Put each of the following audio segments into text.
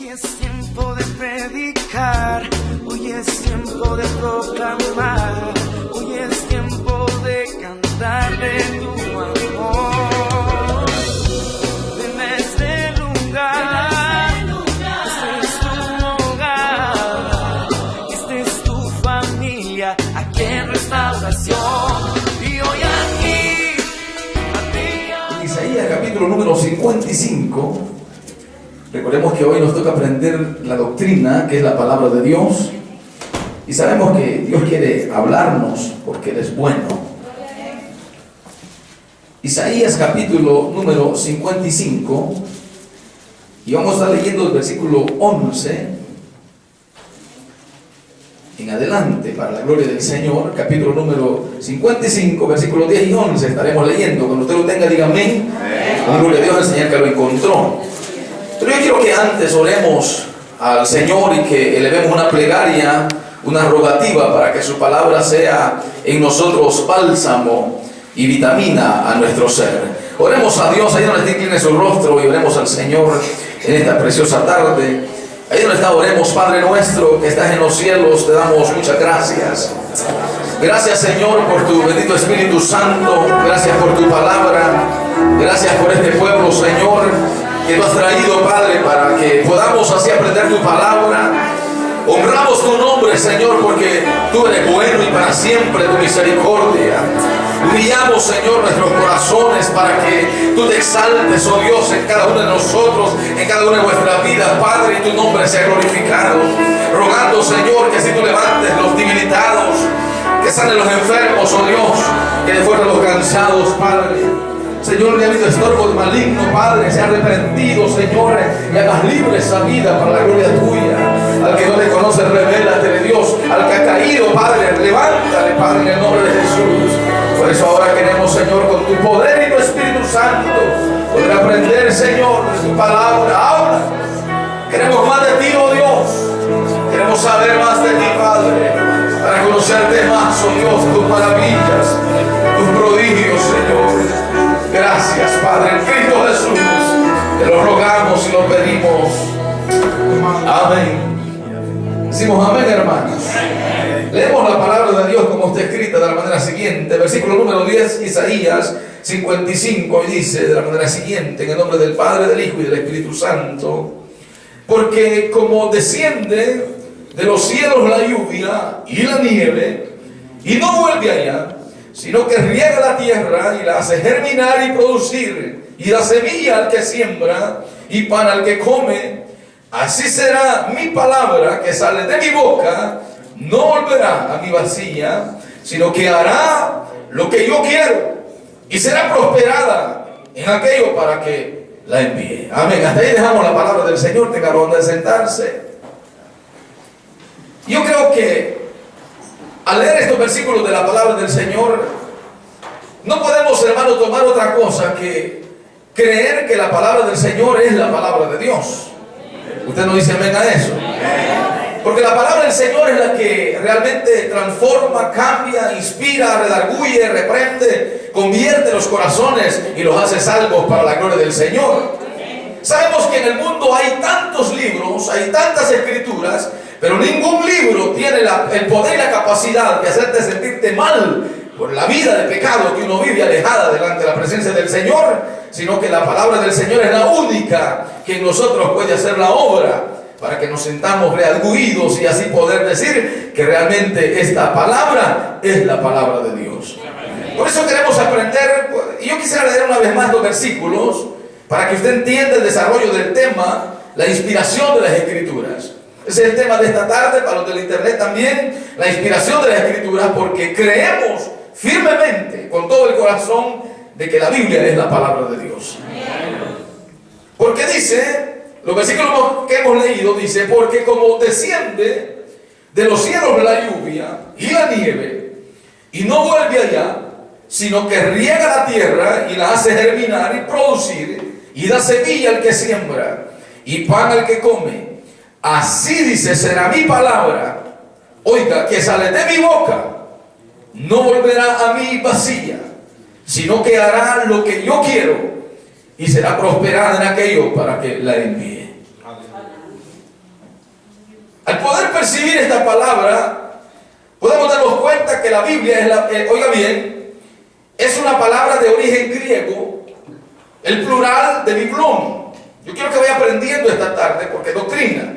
Hoy es tiempo de predicar, hoy es tiempo de proclamar, hoy es tiempo de cantar de tu amor. Ven a este lugar, este es tu hogar, esta es tu familia, aquí en Restauración. Y hoy aquí, Isaías capítulo número 55. Recordemos que hoy nos toca aprender la doctrina, que es la palabra de Dios. Y sabemos que Dios quiere hablarnos porque Él es bueno. Isaías capítulo número 55. Y vamos a estar leyendo el versículo 11 en adelante, para la gloria del Señor. Capítulo número 55, versículos 10 y 11 estaremos leyendo. Cuando usted lo tenga, diga amén. Con gloria a Dios, el Señor que lo encontró. Pero yo quiero que antes oremos al Señor y que elevemos una plegaria, una rogativa para que su palabra sea en nosotros bálsamo y vitamina a nuestro ser. Oremos a Dios, ahí donde está, incline su rostro y oremos al Señor en esta preciosa tarde. Ahí donde está, oremos. Padre nuestro que estás en los cielos, te damos muchas gracias. Gracias, Señor, por tu bendito Espíritu Santo. Gracias por tu palabra. Gracias por este pueblo, Señor, que tú has traído, Padre, para que podamos así aprender tu palabra. Honramos tu nombre, Señor, porque tú eres bueno y para siempre tu misericordia. Brillamos, Señor, nuestros corazones para que tú te exaltes, oh Dios, en cada uno de nosotros, en cada una de nuestras vidas, Padre, y tu nombre sea glorificado. Rogando, Señor, que así tú levantes los debilitados, que sanen los enfermos, oh Dios, que defuerten los cansados, Padre. Señor, le ha habido estorbo maligno, Padre, se ha arrepentido, Señor, y hagas libre esa vida para la gloria tuya. Al que no te conoce, revélate, Dios. Al que ha caído, Padre, levántale, Padre, en el nombre de Jesús. Por eso ahora queremos, Señor, con tu poder y tu Espíritu Santo, poder aprender, Señor, de tu palabra. Ahora queremos más de ti, oh Dios. Queremos saber más de ti, Padre, para conocerte más, oh Dios, tus maravillas, tus prodigios, Señor. Gracias, Padre, en Cristo Jesús, te lo rogamos y lo pedimos. Amén. Decimos amén, hermanos. Leemos la palabra de Dios como está escrita de la manera siguiente. Versículo número 10, Isaías 55, y dice de la manera siguiente: en el nombre del Padre, del Hijo y del Espíritu Santo. Porque como desciende de los cielos la lluvia y la nieve, y no vuelve allá, sino que riega la tierra y la hace germinar y producir, y da semilla al que siembra y pan al que come, así será mi palabra que sale de mi boca. No volverá a mi vacía, sino que hará lo que yo quiero, y será prosperada en aquello para que la envíe. Amén. Hasta ahí dejamos la palabra del Señor. Tenga donde sentarse. Yo creo que al leer estos versículos de la palabra del Señor, no podemos, hermano, tomar otra cosa que creer que la palabra del Señor es la palabra de Dios. Usted no dice amén a eso. Porque la palabra del Señor es la que realmente transforma, cambia, inspira, redarguye, reprende, convierte los corazones y los hace salvos para la gloria del Señor. Sabemos que en el mundo hay tantos libros, hay tantas escrituras, pero ningún libro tiene el poder y la capacidad de hacerte sentirte mal por la vida de pecado que uno vive alejada delante de la presencia del Señor, sino que la palabra del Señor es la única que en nosotros puede hacer la obra para que nos sintamos redarguidos y así poder decir que realmente esta palabra es la palabra de Dios. Por eso queremos aprender, y yo quisiera leer una vez más los versículos para que usted entienda el desarrollo del tema, la inspiración de las Escrituras. Ese es el tema de esta tarde, para los del internet también, la inspiración de las Escrituras, porque creemos firmemente, con todo el corazón, de que la Biblia es la palabra de Dios. Porque dice, los versículos que hemos leído, dice: porque como desciende de los cielos la lluvia y la nieve, y no vuelve allá, sino que riega la tierra y la hace germinar y producir, y da semilla al que siembra y pan al que come, así dice será mi palabra, oiga, que sale de mi boca. No volverá a mí vacía, sino que hará lo que yo quiero y será prosperada en aquello para que la envíe. Al poder percibir esta palabra, podemos darnos cuenta que la Biblia es oiga bien, es una palabra de origen griego, el plural de biblón. Yo quiero que vaya aprendiendo esta tarde, porque es doctrina.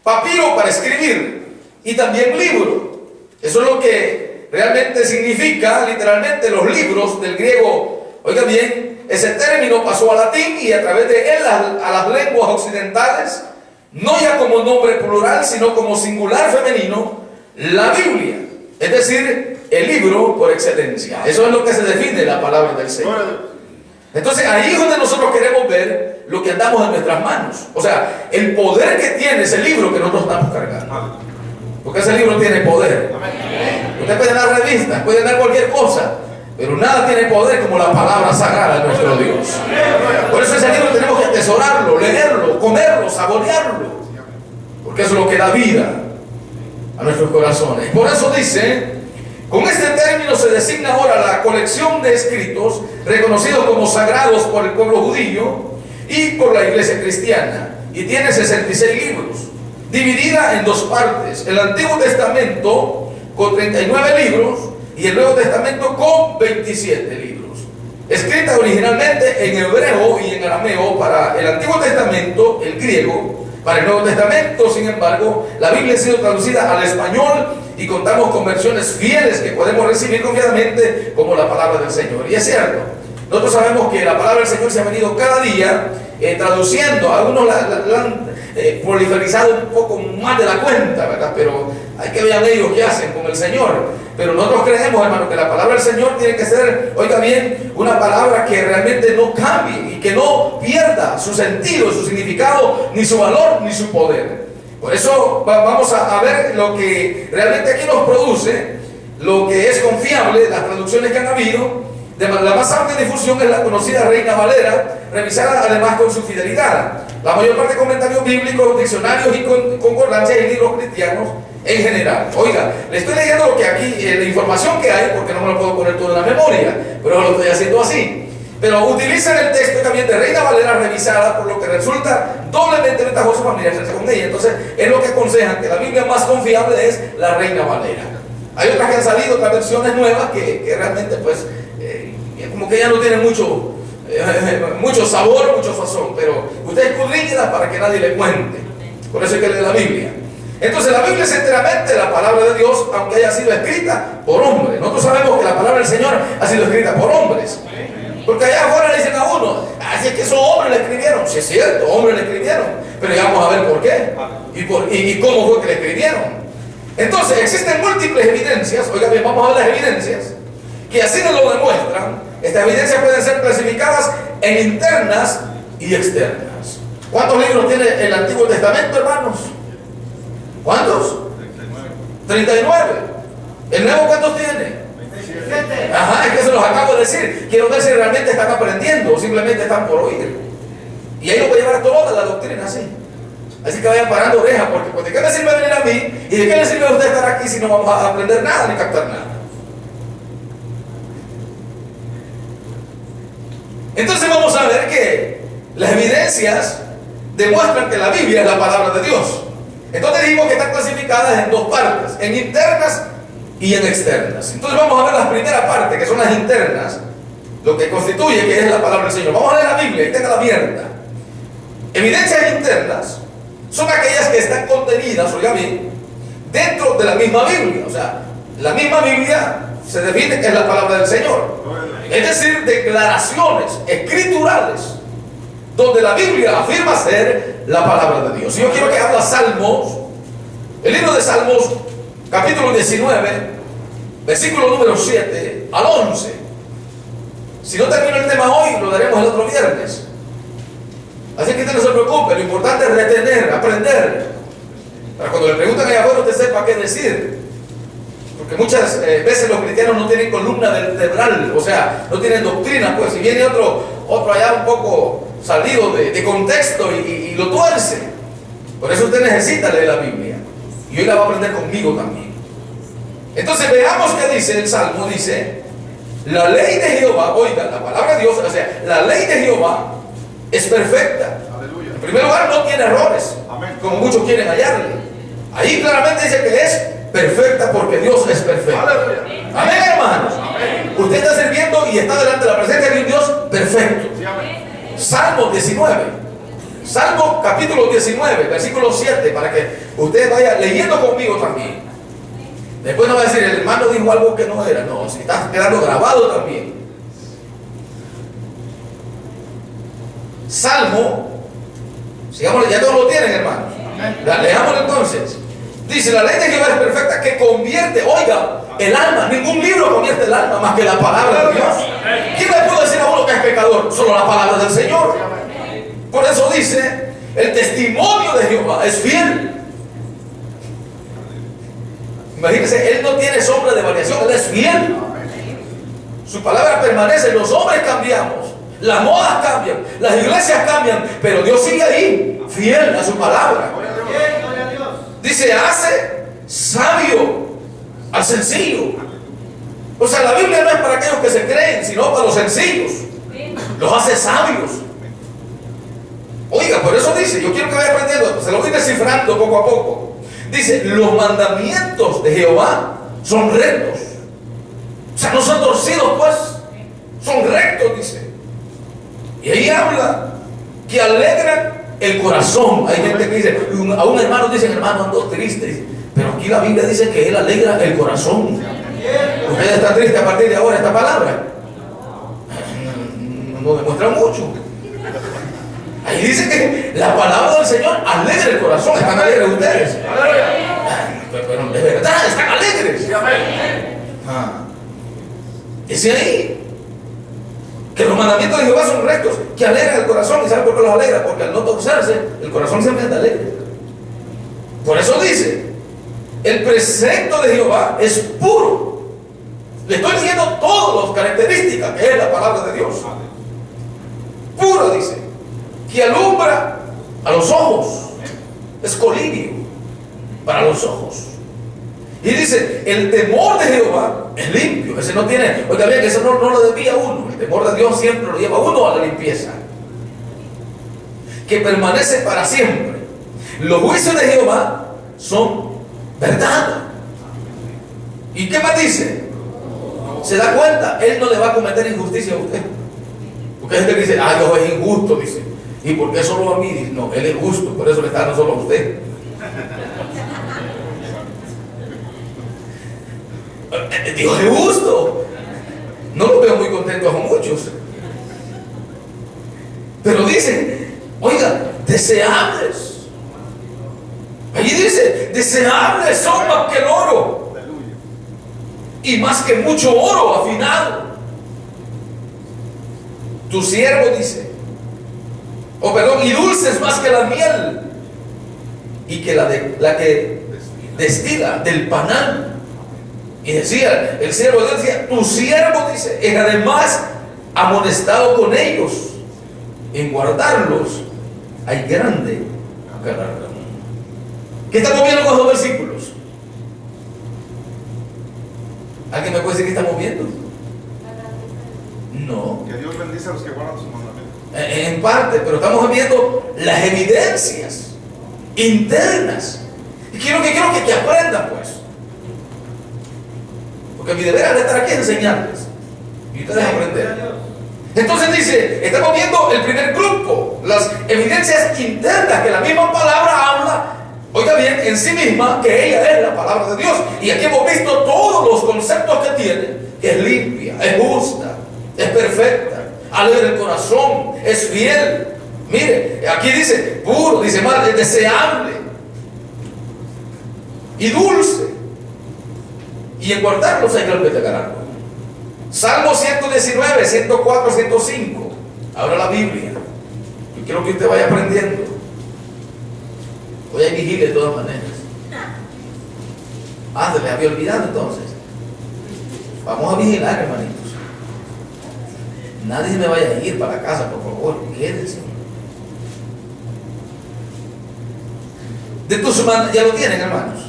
Papiro para escribir, y también libro. Eso es lo que realmente significa, literalmente, los libros del griego. Oiga bien, ese término pasó al latín y a través de él a las lenguas occidentales, no ya como nombre plural, sino como singular femenino, la Biblia. Es decir, el libro por excelencia. Eso es lo que se define la palabra del Señor. Entonces ahí es donde nosotros queremos ver lo que andamos en nuestras manos. O sea, el poder que tiene ese libro que nosotros estamos cargando. Porque ese libro tiene poder. Usted puede dar revistas, puede dar cualquier cosa, pero nada tiene poder como la palabra sagrada de nuestro Dios. Por eso ese libro tenemos que atesorarlo, leerlo, comerlo, saborearlo, porque eso es lo que da vida a nuestros corazones. Por eso dice, con este término se designa ahora la colección de escritos reconocidos como sagrados por el pueblo judío y por la iglesia cristiana, y tiene 66 libros, dividida en dos partes: el Antiguo Testamento con 39 libros y el Nuevo Testamento con 27 libros, escrita originalmente en hebreo y en arameo para el Antiguo Testamento, el griego. Para el Nuevo Testamento, sin embargo, la Biblia ha sido traducida al español y contamos con versiones fieles que podemos recibir confiadamente como la palabra del Señor. Y es cierto, nosotros sabemos que la palabra del Señor se ha venido cada día traduciendo. Algunos la han proliferizado un poco más de la cuenta, ¿verdad? Pero hay que ver ellos qué hacen con el Señor. Pero nosotros creemos, hermano, que la palabra del Señor tiene que ser, oiga bien, una palabra que realmente no cambie y que no pierda su sentido, su significado, ni su valor, ni su poder. Por eso vamos a ver lo que realmente aquí nos produce, lo que es confiable, las traducciones que han habido. La más amplia difusión es la conocida Reina Valera, revisada además con su fidelidad. La mayor parte de comentarios bíblicos, diccionarios y concordancias y libros cristianos en general. Oiga, le estoy leyendo lo que aquí, la información que hay, porque no me lo puedo poner todo en la memoria, pero lo estoy haciendo así. Pero utilizan el texto también de Reina Valera revisada, por lo que resulta doblemente ventajoso familiarizarse con ella. Entonces, es lo que aconsejan, que la Biblia más confiable es la Reina Valera. Hay otras que han salido, otras versiones nuevas, que realmente, pues, como que ya no tienen mucho sabor, mucho sazón, pero usted escudriñela para que nadie le cuente. Por eso hay que leer la Biblia. Entonces la Biblia es enteramente la palabra de Dios, aunque haya sido escrita por hombres. Nosotros sabemos que la palabra del Señor ha sido escrita por hombres, porque allá afuera le dicen a uno, así es que esos hombres le escribieron. Sí, es cierto, hombres le escribieron, pero ya vamos a ver por qué y cómo fue que le escribieron. Entonces existen múltiples evidencias. Oiga bien, vamos a ver las evidencias que así nos lo demuestran. Estas evidencias pueden ser clasificadas en internas y externas. ¿Cuántos libros tiene el Antiguo Testamento, hermanos? ¿Cuántos? 39. ¿El Nuevo cuántos tiene? 27. Ajá, es que se los acabo de decir. Quiero ver si realmente están aprendiendo o simplemente están por oír. Y ahí lo voy a llevar toda la doctrina así. Así que vayan parando orejas, porque pues, ¿de qué me sirve venir a mí? ¿Y de qué le sirve a usted estar aquí si no vamos a aprender nada ni captar nada? Entonces vamos a ver que las evidencias demuestran que la Biblia es la palabra de Dios. Entonces digo que están clasificadas en dos partes, en internas y en externas. Entonces vamos a ver la primera parte, que son las internas, lo que constituye que es la palabra del Señor. Vamos a leer la Biblia, y téngala abierta. Evidencias internas son aquellas que están contenidas, oiga bien, dentro de la misma Biblia. O sea, la misma Biblia se define que es la palabra del Señor. Es decir, declaraciones escriturales donde la Biblia afirma ser la palabra de Dios. Y yo quiero que habla Salmos, el libro de Salmos, capítulo 19, versículo número 7 al 11. Si no termino el tema hoy, lo daremos el otro viernes. Así que usted no se preocupe, lo importante es retener, aprender, para cuando le preguntan allá afuera usted sepa qué decir. Porque muchas veces los cristianos no tienen columna vertebral, o sea, no tienen doctrina, pues si viene otro allá un poco salido de contexto y lo tuerce. Por eso usted necesita leer la Biblia, y hoy la va a aprender conmigo también. Entonces veamos qué dice el Salmo. Dice, la ley de Jehová, oiga, la palabra de Dios, o sea, la ley de Jehová es perfecta. Aleluya. En primer lugar, no tiene errores. Amén. Como muchos quieren hallarle. Ahí claramente dice que es perfecta porque Dios es perfecto. Amén, hermanos. Usted está sirviendo y está delante de la presencia de un Dios perfecto. Salmo 19. Salmo capítulo 19, versículo 7, para que usted vaya leyendo conmigo también. Después no va a decir, el hermano dijo algo que no era. No, si está quedando grabado también. Salmo, sigamos, ya todos lo tienen, hermanos. Leámoslo entonces. Dice, la ley de Jehová es perfecta que convierte, oiga, el alma. Ningún libro convierte el alma más que la palabra de Dios. ¿Quién le puede decir a uno que es pecador? Solo la palabra del Señor. Por eso dice, el testimonio de Jehová es fiel. Imagínense, Él no tiene sombra de variación, Él es fiel. Su palabra permanece, los hombres cambiamos, las modas cambian, las iglesias cambian, pero Dios sigue ahí, fiel a su palabra. Dice, hace sabio al sencillo. O sea, la Biblia no es para aquellos que se creen, sino para los sencillos. Los hace sabios. Oiga, por eso dice, yo quiero que vaya aprendiendo, se lo voy descifrando poco a poco. Dice, los mandamientos de Jehová son rectos. O sea, no son torcidos, pues. Son rectos, dice. Y ahí habla que alegran el corazón. Hay gente que dice, a un hermano dicen, hermano, ando triste. Pero aquí la Biblia dice que Él alegra el corazón. Usted está triste a partir de ahora, esta palabra no demuestra mucho. Ahí dice que la palabra del Señor alegra el corazón. ¿Están alegres ustedes? Pero de verdad, están alegres. Dice ahí que los mandamientos de Jehová son rectos, que alegran el corazón. ¿Y sabe por qué los alegra? Porque al no torcerse, el corazón siempre está alegre. Por eso dice, el precepto de Jehová es puro. Le estoy diciendo todas las características que es la palabra de Dios. Puro, dice, que alumbra a los ojos, es colibrio para los ojos. Y dice, el temor de Jehová es limpio. Ese no tiene, oiga bien, que eso no lo desvía uno. El temor de Dios siempre lo lleva uno a la limpieza, que permanece para siempre. Los juicios de Jehová son verdad. ¿Y qué más dice? ¿Se da cuenta? Él no le va a cometer injusticia a usted. Porque hay gente que dice, Dios es injusto, dice. ¿Y por qué solo a mí? Dice, no, Él es justo, por eso le está dando solo a usted. Dios es justo. No lo veo muy contentos a muchos. Pero dice, oiga, deseables. Allí dice, deseables son más que el oro. Y más que mucho oro afinado. Tu siervo dice, y dulces más que la miel, y que la que destila del panal. Y decía, el siervo de Dios decía, tu siervo dice, es además amonestado con ellos, en guardarlos hay grande galardón. ¿Qué estamos viendo con los versículos? ¿Alguien me puede decir qué estamos viendo? No. Que Dios bendice a los que guardan sus mandamientos. En parte, pero estamos viendo las evidencias internas. Y quiero que aprendan, pues. Porque mi deber es estar aquí a enseñarles y ustedes aprender. Entonces dice, estamos viendo el primer grupo, las evidencias internas que la misma palabra habla, oiga bien, en sí misma, que ella es la palabra de Dios. Y aquí hemos visto todos los conceptos que tiene, que es limpia, es justa, es perfecta, alegra el corazón, es fiel. Mire, aquí dice puro, dice más, es deseable y dulce. Y en guardarlos hay grande galardón. Salmo 119, 104, 105. Abra la Biblia. Yo quiero que usted vaya aprendiendo. Hoy hay vigilia de todas maneras. Se me había olvidado entonces. Vamos a vigilar, hermanitos. Nadie me vaya a ir para casa, por favor. Quédense. De tus ya lo tienen, hermanos.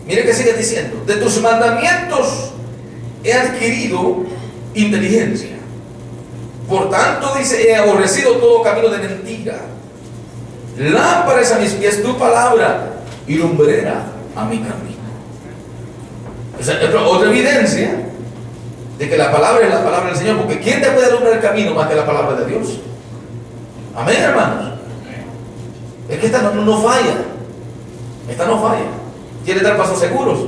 Mire que sigue diciendo, de tus mandamientos he adquirido inteligencia. Por tanto, dice, he aborrecido todo camino de mentira. Lámpara es a mis pies tu palabra y lumbrera a mi camino. Esa es otra evidencia de que la palabra es la palabra del Señor, porque ¿quién te puede alumbrar el camino más que la palabra de Dios? Amén, hermanos. Es que esta no falla. Esta no falla. ¿Quiere dar pasos seguros?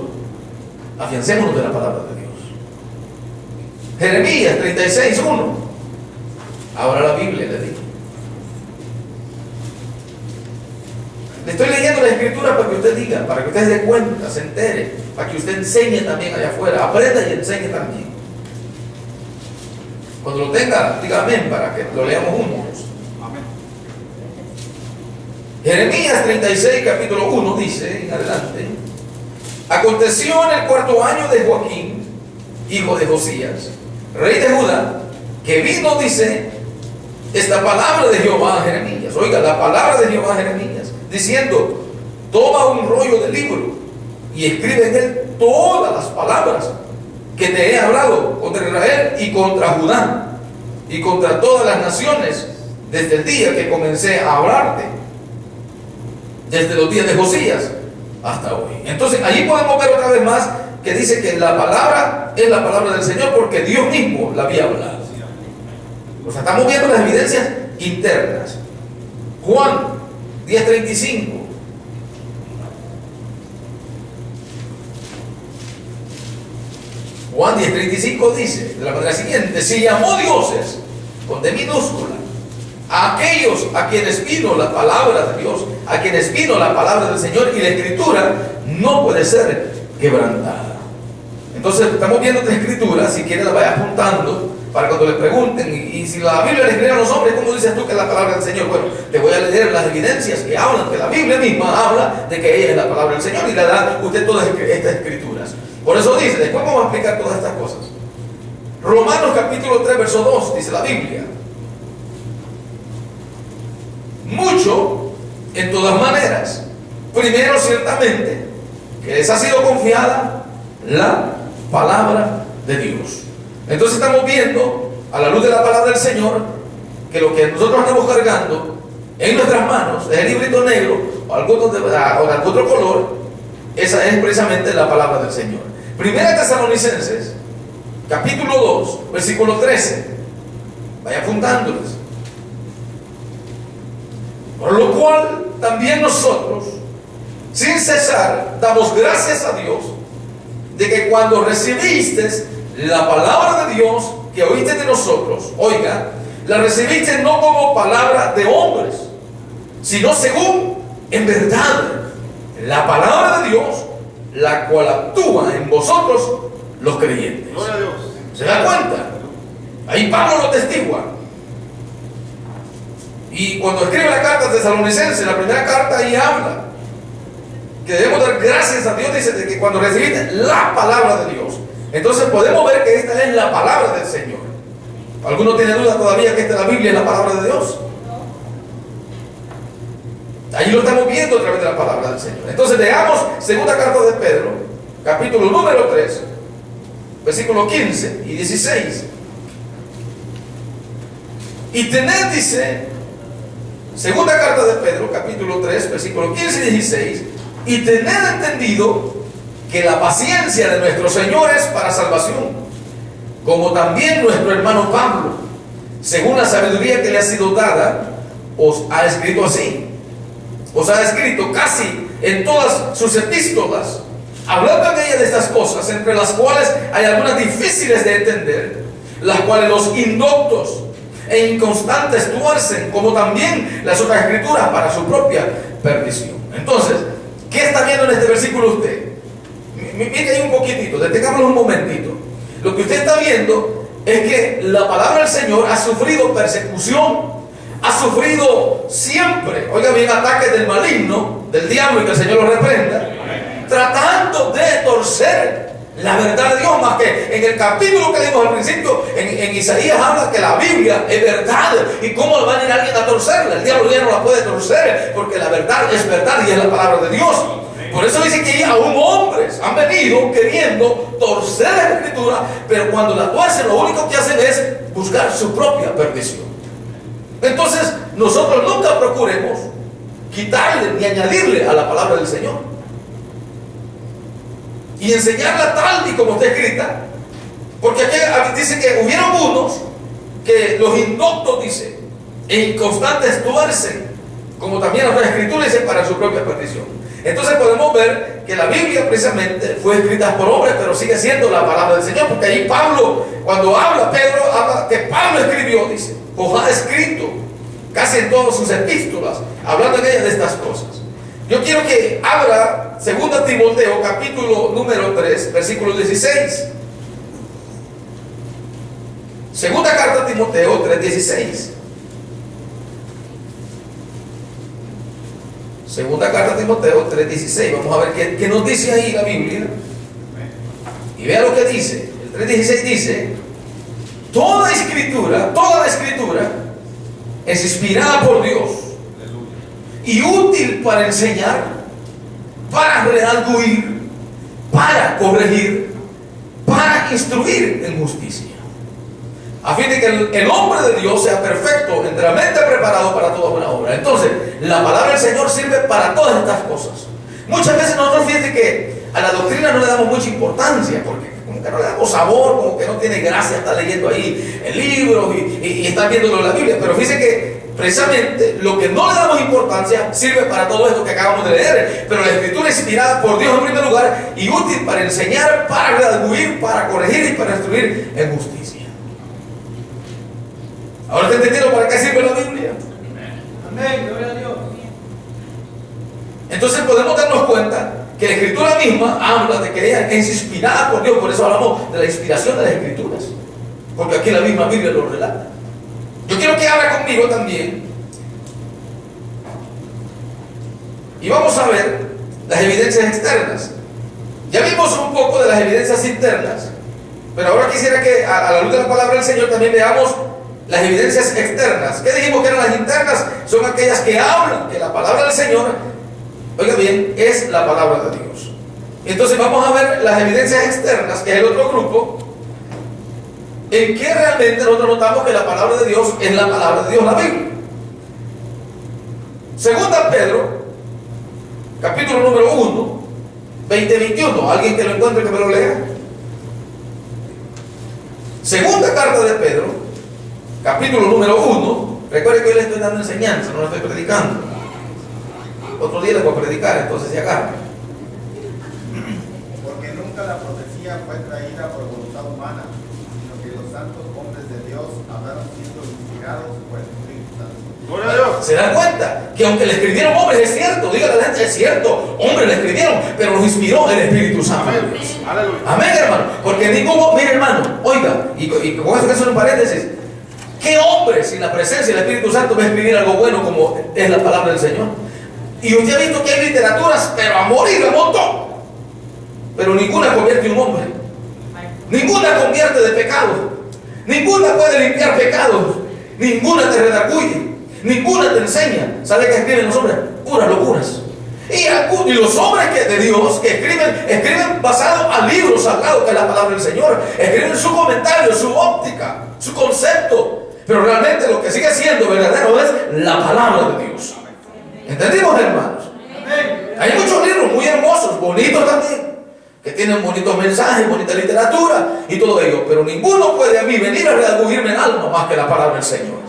Afiancémonos de la palabra de Dios. Jeremías 36:1. Ahora la Biblia le digo. Le estoy leyendo la escritura para que usted diga, para que usted se dé cuenta, se entere, para que usted enseñe también allá afuera, aprenda y enseñe también. Cuando lo tenga, diga amén para que lo leamos juntos. Amén. Jeremías 36, capítulo 1 dice, en adelante: aconteció en el 4.º año de Joaquín, hijo de Josías, rey de Judá, que vino, dice, esta palabra de Jehová a Jeremías. Oiga, la palabra de Jehová a Jeremías, diciendo: toma un rollo de libro y escribe en él todas las palabras que te he hablado contra Israel y contra Judá y contra todas las naciones desde el día que comencé a hablarte, desde los días de Josías hasta hoy. Entonces allí podemos ver otra vez más que dice que la palabra es la palabra del Señor, porque Dios mismo la había hablado. O sea, estamos viendo las evidencias internas. Juan 10:35. Juan 10:35 dice de la manera siguiente: se llamó dioses, con D minúscula, a aquellos a quienes vino la palabra de Dios, a quienes vino la palabra del Señor, y la escritura no puede ser quebrantada. Entonces estamos viendo esta escritura, si quiere la vaya apuntando para cuando le pregunten, y si la Biblia le escribe a los hombres, ¿cómo dices tú que es la palabra del Señor? Bueno, te voy a leer las evidencias que hablan, que la Biblia misma habla de que ella es la palabra del Señor, y le da usted todas estas escrituras. Por eso dice, después vamos a explicar todas estas cosas. Romanos capítulo 3, verso 2, dice la Biblia: mucho en todas maneras. Primero, ciertamente, que les ha sido confiada la palabra de Dios. Entonces estamos viendo, a la luz de la palabra del Señor, que lo que nosotros andamos cargando en nuestras manos es el librito negro o algún otro color. Esa es precisamente la palabra del Señor. Primera Tesalonicenses capítulo 2, versículo 13. Vaya apuntándoles. Por lo cual también nosotros, sin cesar, damos gracias a Dios de que cuando recibiste la palabra de Dios que oíste de nosotros, oiga, la recibiste no como palabra de hombres, sino según en verdad la palabra de Dios, la cual actúa en vosotros los creyentes. Gloria a Dios. ¿Se da cuenta? Ahí Pablo lo testigua. Y cuando escribe la carta de Tesalonicenses, la primera carta, ahí habla que debemos dar gracias a Dios, dice, de que cuando recibiste la palabra de Dios. Entonces podemos ver que esta es la palabra del Señor. ¿Alguno tiene duda todavía que esta es la Biblia, es la palabra de Dios? Ahí lo estamos viendo a través de la palabra del Señor. Entonces leamos segunda carta de Pedro, capítulo número 3, versículos 15 y 16. Y tened, dice, segunda carta de Pedro, capítulo 3, versículos 15 y 16, y tened entendido que la paciencia de nuestro Señor es para salvación, como también nuestro hermano Pablo, según la sabiduría que le ha sido dada, os ha escrito así. Os ha escrito casi en todas sus epístolas, hablando en ella de estas cosas, entre las cuales hay algunas difíciles de entender, las cuales los indoctos e inconstantes tuercen, como también las otras escrituras, para su propia perdición. Entonces, ¿qué está viendo en este versículo usted? Mire ahí un poquitito, detengámoslo un momentito. Lo que usted está viendo es que la palabra del Señor ha sufrido persecución, ha sufrido siempre, oiga bien, ataques del maligno, del diablo, y que el Señor lo reprenda, tratando de torcer la verdad de Dios. Más que en el capítulo que leímos al principio, en Isaías habla que la Biblia es verdad, y cómo va a venir alguien a torcerla. El diablo ya no la puede torcer, porque la verdad es verdad y es la palabra de Dios. Por eso dice que aún hombres han venido queriendo torcer la escritura, pero cuando la tuercen, lo único que hacen es buscar su propia perdición. Entonces nosotros nunca procuremos quitarle ni añadirle a la palabra del Señor. Y enseñarla tal y como está escrita. Porque aquí dice que hubieron unos que los indoctos, dice, e inconstantes tuercen, como también la Escritura dice, para su propia perdición. Entonces podemos ver que la Biblia precisamente fue escrita por hombres, pero sigue siendo la palabra del Señor, porque ahí Pablo, cuando habla, Pedro habla que Pablo escribió, dice, o ha escrito casi en todas sus epístolas, hablando en ellas de estas cosas. Yo quiero que abra 2 Timoteo, capítulo número 3, versículo 16. Segunda carta a Timoteo 3:16. Segunda carta a Timoteo 3:16. Vamos a ver qué nos dice ahí la Biblia. Y vea lo que dice. El 3:16 dice: toda la escritura es inspirada por Dios y útil para enseñar, para redarguir, para corregir, para instruir en justicia, a fin de que el hombre de Dios sea perfecto, enteramente preparado para toda buena obra. Entonces, la palabra del Señor sirve para todas estas cosas. Muchas veces nosotros, fíjense que a la doctrina no le damos mucha importancia, porque como que no le damos sabor, como que no tiene gracia estar leyendo ahí el libro y estar viéndolo en la Biblia. Pero fíjense que precisamente lo que no le damos importancia sirve para todo esto que acabamos de leer. Pero la Escritura es inspirada por Dios en primer lugar y útil para enseñar, para redarguir, para corregir y para instruir en justicia. Ahora te entendieron para qué sirve la Biblia. Amén, gloria a Dios. Entonces podemos darnos cuenta que la Escritura misma habla de que ella es inspirada por Dios. Por eso hablamos de la inspiración de las Escrituras, porque aquí la misma Biblia lo relata. Yo quiero que abra conmigo también y vamos a ver las evidencias externas. Ya vimos un poco de las evidencias internas, pero ahora quisiera que a la luz de la palabra del Señor también veamos las evidencias externas. ¿Qué dijimos que eran las internas? Son aquellas que hablan que la palabra del Señor, oiga bien, es la palabra de Dios. Entonces vamos a ver las evidencias externas, que es el otro grupo, en que realmente nosotros notamos que la palabra de Dios es la palabra de Dios, la Biblia. Segunda Pedro, capítulo número 1, 20-21. ¿Alguien que lo encuentre que me lo lea? Segunda carta de Pedro, capítulo número 1. Recuerde que hoy le estoy dando enseñanza, no le estoy predicando. Otro día les voy a predicar, entonces se agarra. Porque nunca la profecía fue traída por voluntad humana, sino que los santos hombres de Dios hablaron siendo inspirados por el Espíritu Santo. Gloria a Dios. ¿Se dan cuenta? Que aunque le escribieron hombres, es cierto, dígale a la gente, es cierto, hombres le escribieron, pero los inspiró el Espíritu Santo. Amén. Aleluya. Amén, hermano. Porque ningún, mire, hermano, oiga, y con esto que son paréntesis, ¿qué hombre sin la presencia del Espíritu Santo va a escribir algo bueno como es la palabra del Señor? Y usted ha visto que hay literaturas, pero a morir a montón, pero ninguna convierte en un hombre, ninguna convierte de pecado, ninguna puede limpiar pecados, ninguna te redarguye, ninguna te enseña. ¿Sabe qué escriben los hombres? Puras locuras. Y los hombres de Dios que escriben basado a libros sagrados, que es la palabra del Señor, escriben su comentario, su óptica, su concepto, pero realmente lo que sigue siendo verdadero es la palabra de Dios. ¿Entendimos, hermanos? Hay muchos libros muy hermosos, bonitos también, que tienen bonitos mensajes, bonita literatura y todo ello, pero ninguno puede a mí venir a redarguirme el alma más que la palabra del Señor.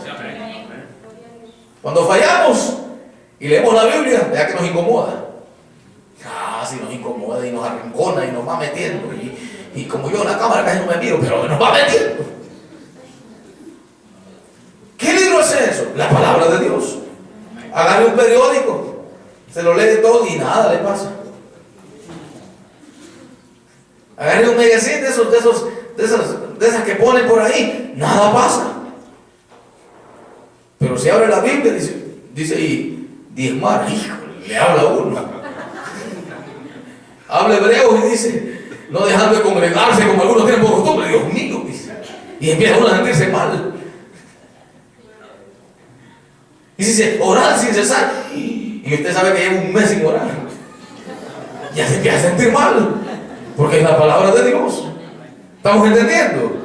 Cuando fallamos y leemos la Biblia, vea que nos incomoda. Si nos incomoda y nos arrincona y nos va metiendo. Y como yo en la cámara casi no me miro, pero nos va metiendo. ¿Qué libro es eso? La palabra de Dios. Agarre un periódico, se lo lee todo y nada le pasa. Agarre un magazine de esas que ponen por ahí, nada pasa. Pero si abre la Biblia, dice ahí, diezmar, híjole, le habla a uno. Habla hebreo y dice, no dejando de congregarse como algunos tienen por costumbre. Dios mío, dice. Y empieza uno a sentirse mal. Y dice, orar sin cesar. Y usted sabe que lleva un mes sin orar. Ya se empieza a sentir mal, porque es la palabra de Dios. ¿Estamos entendiendo?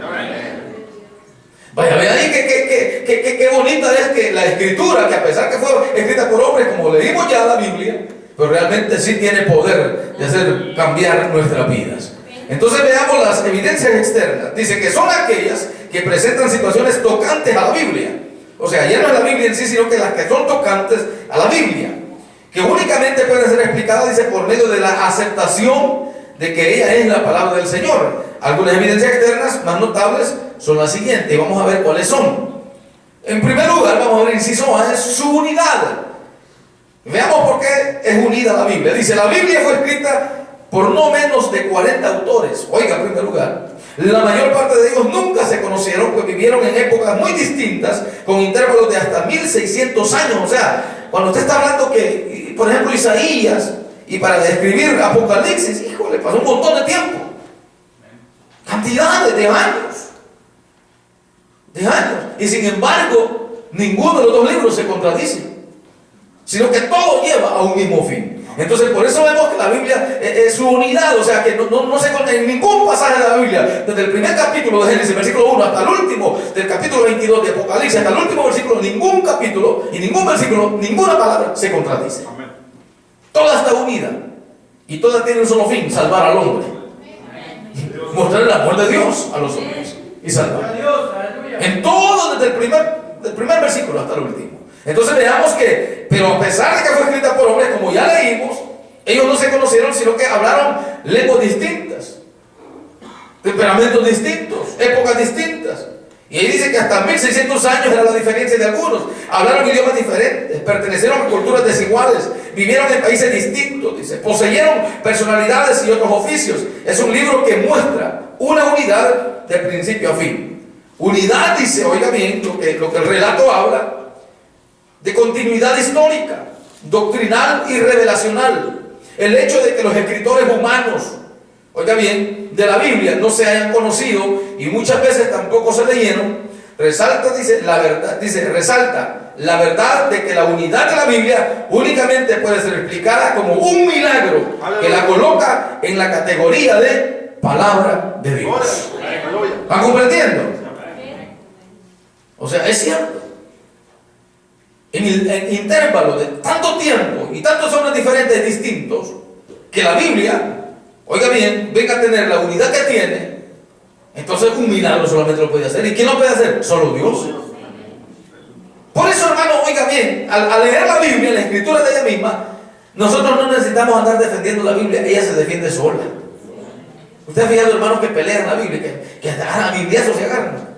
Vaya, ve ahí qué bonita es que la la Escritura, que a pesar que fue escrita por hombres, como leímos ya la Biblia, pero realmente sí tiene poder de hacer cambiar nuestras vidas. Entonces veamos las evidencias externas. Dice que son aquellas que presentan situaciones tocantes a la Biblia. O sea, ya no es la Biblia en sí, sino que las que son tocantes a la Biblia, que únicamente pueden ser explicadas, dice, por medio de la aceptación de que ella es la palabra del Señor. Algunas evidencias externas más notables son las siguientes, y vamos a ver cuáles son. En primer lugar, vamos a ver inciso A, es su unidad. Veamos por qué es unida la Biblia. Dice, la Biblia fue escrita por no menos de 40 autores. Oiga, en primer lugar, la mayor parte de ellos nunca se conocieron, pues vivieron en épocas muy distintas, con intervalos de hasta 1600 años. O sea, cuando usted está hablando que, por ejemplo, Isaías, y para describir Apocalipsis, híjole, pasó un montón de tiempo. Cantidades de años. Y sin embargo, ninguno de los dos libros se contradice, sino que todo lleva a un mismo fin. Entonces, por eso vemos que la Biblia es su unidad. O sea, que no se contiene en ningún pasaje de la Biblia, desde el primer capítulo de Génesis, versículo 1, hasta el último del capítulo 22 de Apocalipsis, hasta el último versículo, ningún capítulo y ningún versículo, ninguna palabra se contradice. Toda está unida y toda tiene un solo fin: salvar al hombre, mostrar el amor de Dios a los hombres y salvar. En todo, desde el primer versículo hasta el último. Entonces veamos que, pero a pesar de que fue escrita por hombres, como ya leímos, ellos no se conocieron, sino que hablaron lenguas distintas, temperamentos distintos, épocas distintas. Y ahí dice que hasta 1600 años era la diferencia de algunos. Hablaron idiomas diferentes, pertenecieron a culturas desiguales, vivieron en países distintos, dice, poseyeron personalidades y otros oficios. Es un libro que muestra una unidad de principio a fin. Unidad, dice, oiga bien, lo que el relato habla, de continuidad histórica, doctrinal y revelacional. El hecho de que los escritores humanos, oiga bien, de la Biblia no se hayan conocido y muchas veces tampoco se leyeron, resalta, dice, resalta la verdad de que la unidad de la Biblia únicamente puede ser explicada como un milagro que la coloca en la categoría de palabra de Dios. ¿Van comprendiendo? O sea, es cierto. En intervalos de tanto tiempo y tantos hombres diferentes, distintos, que la Biblia, oiga bien, venga a tener la unidad que tiene, entonces un milagro solamente lo puede hacer. ¿Y quién lo puede hacer? Solo Dios. Por eso, hermano, oiga bien, al leer la Biblia, la escritura de ella misma, nosotros no necesitamos andar defendiendo la Biblia, ella se defiende sola. ¿Usted ha fijado, hermanos, que pelean la Biblia, que a bibliazos se agarran?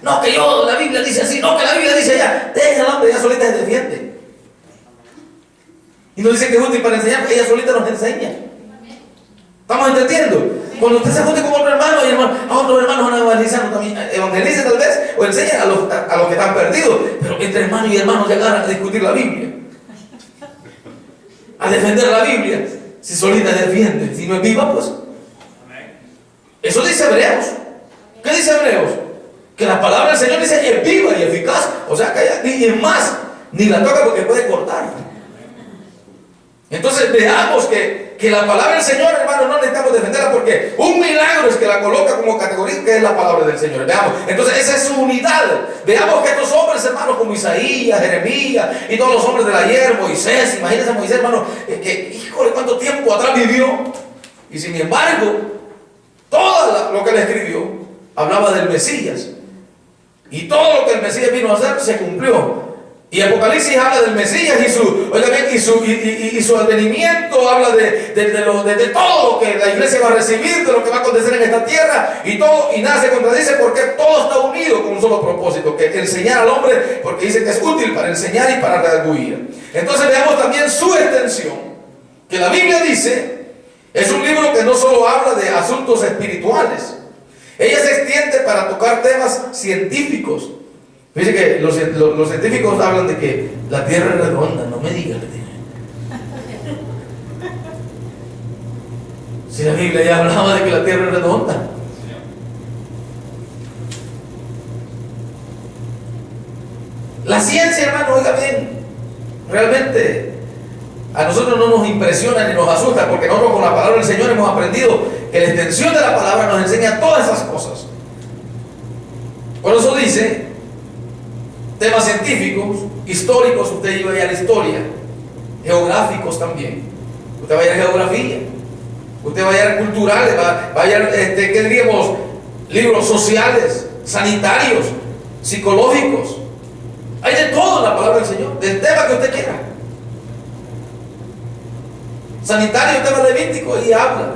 No, que la Biblia dice así, no, que la Biblia dice allá. Deja al hombre, ella solita se defiende. Y nos dice que es útil para enseñar, porque ella solita nos enseña. ¿Estamos entendiendo? Cuando usted se junte con otro hermano y a otros hermanos van evangelizando también, evangelice tal vez, o enseña a los que están perdidos. Pero entre hermanos y hermanos se agarran a discutir la Biblia, a defender la Biblia. Si solita se defiende, si no es viva, pues. Eso dice Hebreos. ¿Qué dice Hebreos? Que la palabra del Señor dice es viva y eficaz. O sea, que y es más, ni la toca porque puede cortar. Entonces veamos que la palabra del Señor, hermano, no necesitamos defenderla, porque un milagro es que la coloca como categoría, que es la palabra del Señor. Veamos, entonces esa es su unidad. Veamos que estos hombres, hermanos, como Isaías, Jeremías y todos los hombres del ayer, Moisés, imagínense a Moisés, hermano, que híjole, cuánto tiempo atrás vivió, y sin embargo todo lo que él escribió hablaba del Mesías. Y todo lo que el Mesías vino a hacer se cumplió. Y Apocalipsis habla del Mesías y su advenimiento, habla de todo lo que la iglesia va a recibir, de lo que va a acontecer en esta tierra, y nada se contradice, porque todo está unido con un solo propósito, que enseñar al hombre, porque dice que es útil para enseñar y para redarguir. Entonces veamos también su extensión, que la Biblia dice, es un libro que no solo habla de asuntos espirituales. Ella se extiende para tocar temas científicos. Fíjense que los científicos hablan de que la Tierra es redonda. No me digan. Si la Biblia ya hablaba de que la Tierra es redonda. La ciencia, hermano, oiga bien, realmente a nosotros no nos impresiona ni nos asusta, porque nosotros con la palabra del Señor hemos aprendido que la extensión de la palabra nos enseña todas esas cosas. Por eso dice temas científicos, históricos, usted iba a ir a la historia, geográficos también, usted va a ir a geografía, usted va a ir a culturales, va a ir a, ¿qué diríamos? Libros sociales, sanitarios, psicológicos. Hay de todo en la palabra del Señor, del tema que usted quiera. Sanitario, tema levítico, ahí habla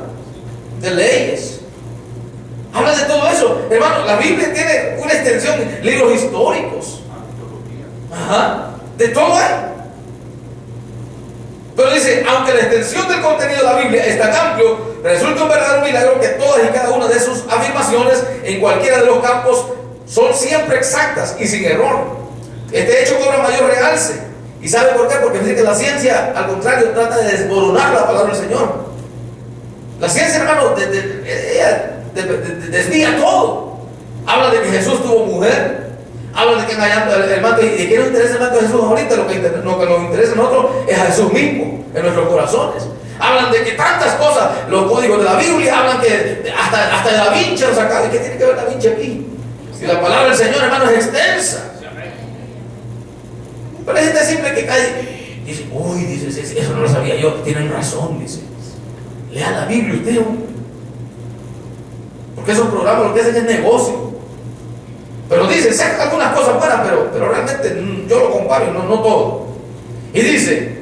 de leyes, habla de todo eso. Hermano, la Biblia tiene una extensión, libros históricos, ajá, de todo hay. Pero dice, aunque la extensión del contenido de la Biblia es tan amplio, resulta un verdadero milagro que todas y cada una de sus afirmaciones en cualquiera de los campos son siempre exactas y sin error. Este hecho cobra mayor realce. ¿Y sabe por qué? Porque dice que la ciencia, al contrario, trata de desmoronar la palabra del Señor. La ciencia, hermano, desvía todo. Habla de que Jesús tuvo mujer. Habla de que el manto, y de que nos interesa el manto de Jesús ahorita. Lo que nos interesa a nosotros es a Jesús mismo, en nuestros corazones. Hablan de que tantas cosas, los códigos de la Biblia, hablan que hasta de Da Vinci lo sacaron. ¿Qué tiene que ver Da Vinci aquí? Si la palabra del Señor, hermano, es extensa. Pero hay gente simple que cae, dice, uy, dice, eso no lo sabía yo. Tienen razón, dice. Lea la Biblia usted, hombre. Porque esos programas lo que hacen es negocio. Pero dice, sacan algunas cosas buenas, pero realmente yo lo comparo, no todo. Y dice,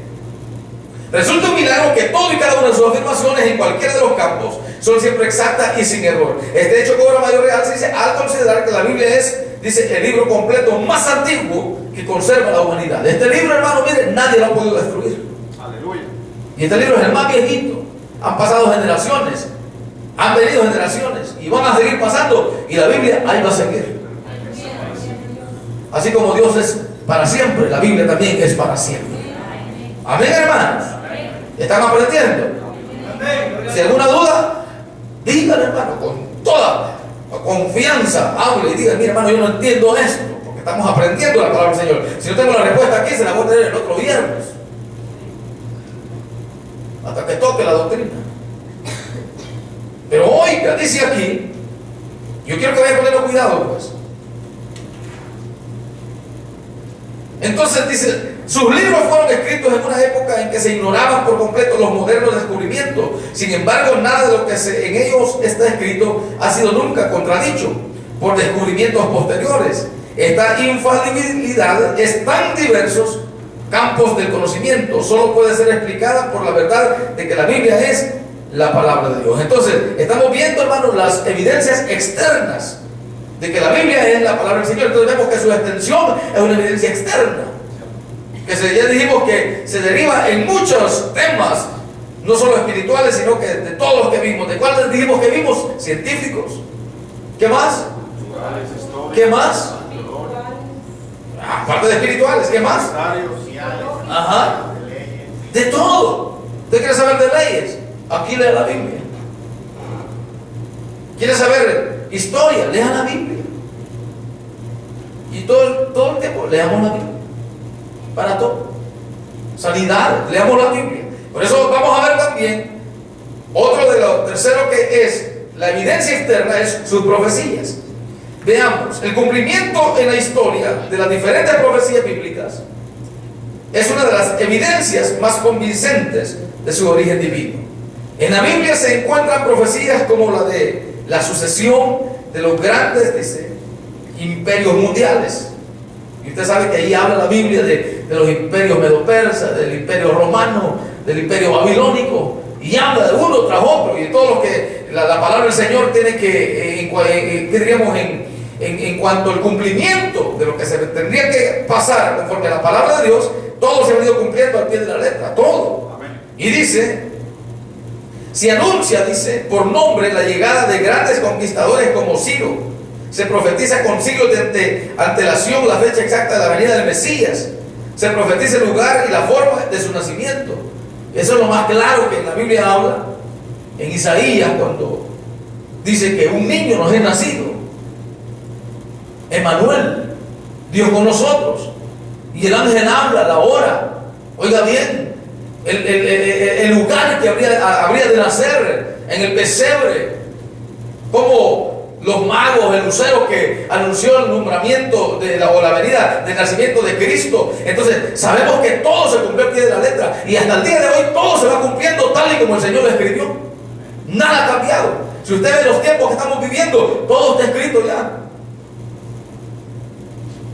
resulta un milagro que todo y cada una de sus afirmaciones en cualquiera de los campos son siempre exactas y sin error. Este hecho cobra mayor realce, dice, al considerar que la Biblia es, dice, el libro completo más antiguo que conserva la humanidad. Este libro, hermano, mire, nadie lo ha podido destruir. Aleluya. Y este libro es el más viejito. Han pasado generaciones, han venido generaciones y van a seguir pasando, y la Biblia ahí va a seguir. Así como Dios es para siempre, la Biblia también es para siempre. Amén, hermanos. ¿Están aprendiendo? Si hay alguna duda, díganle, hermano, con toda confianza, hable y diga, mira, hermano, yo no entiendo esto, porque estamos aprendiendo la palabra del Señor. Si no tengo la respuesta aquí, se la voy a tener el otro viernes, hasta que toque la doctrina. Pero oiga, dice aquí, yo quiero que vaya poniendo cuidado, pues. Entonces dice, sus libros fueron escritos en una época en que se ignoraban por completo los modernos descubrimientos. Sin embargo, nada de lo que en ellos está escrito ha sido nunca contradicho por descubrimientos posteriores. Esta infalibilidad es tan diversos campos del conocimiento, solo puede ser explicada por la verdad de que la Biblia es la palabra de Dios. Entonces, estamos viendo, hermanos, las evidencias externas de que la Biblia es la palabra del Señor. Entonces vemos que su extensión es una evidencia externa, que ya dijimos que se deriva en muchos temas, no solo espirituales, sino que de todos los que vimos. ¿De cuáles dijimos que vimos? Científicos. ¿Qué más? ¿Qué más? Aparte de espirituales, ¿qué más? Ajá. De todo. ¿Usted quiere saber de leyes? Aquí lea la Biblia. ¿Quiere saber historia? Lea la Biblia. Y todo el tiempo leamos la Biblia. Para todo. Sanidad, leamos la Biblia. Por eso vamos a ver también otro de los tercero, que es la evidencia externa, es sus profecías. Veamos, el cumplimiento en la historia de las diferentes profecías bíblicas es una de las evidencias más convincentes de su origen divino. En la Biblia se encuentran profecías como la de la sucesión de los grandes, dice, imperios mundiales. Y usted sabe que ahí habla la Biblia de los imperios medo-persas, del imperio romano, del imperio babilónico, y habla de uno tras otro, y de todo lo que la palabra del Señor tiene que, diríamos, en cuanto al cumplimiento de lo que se tendría que pasar conforme a la palabra de Dios, todo se ha venido cumpliendo al pie de la letra, todo. Amén. Y dice, se anuncia, dice, por nombre la llegada de grandes conquistadores como Ciro. Se profetiza con siglos de antelación la fecha exacta de la venida del Mesías. Se profetiza el lugar y la forma de su nacimiento. Eso es lo más claro que en la Biblia habla. En Isaías, cuando dice que un niño nos es nacido, Emmanuel, Dios con nosotros. Y el ángel habla la hora. Oiga bien, el lugar que habría de nacer, en el pesebre, como los magos, el lucero que anunció el nombramiento o la venida del nacimiento de Cristo. Entonces sabemos que todo se cumplió al pie de la letra, y hasta el día de hoy todo se va cumpliendo tal y como el Señor lo escribió. Nada ha cambiado. Si usted ve los tiempos que estamos viviendo, todo está escrito ya.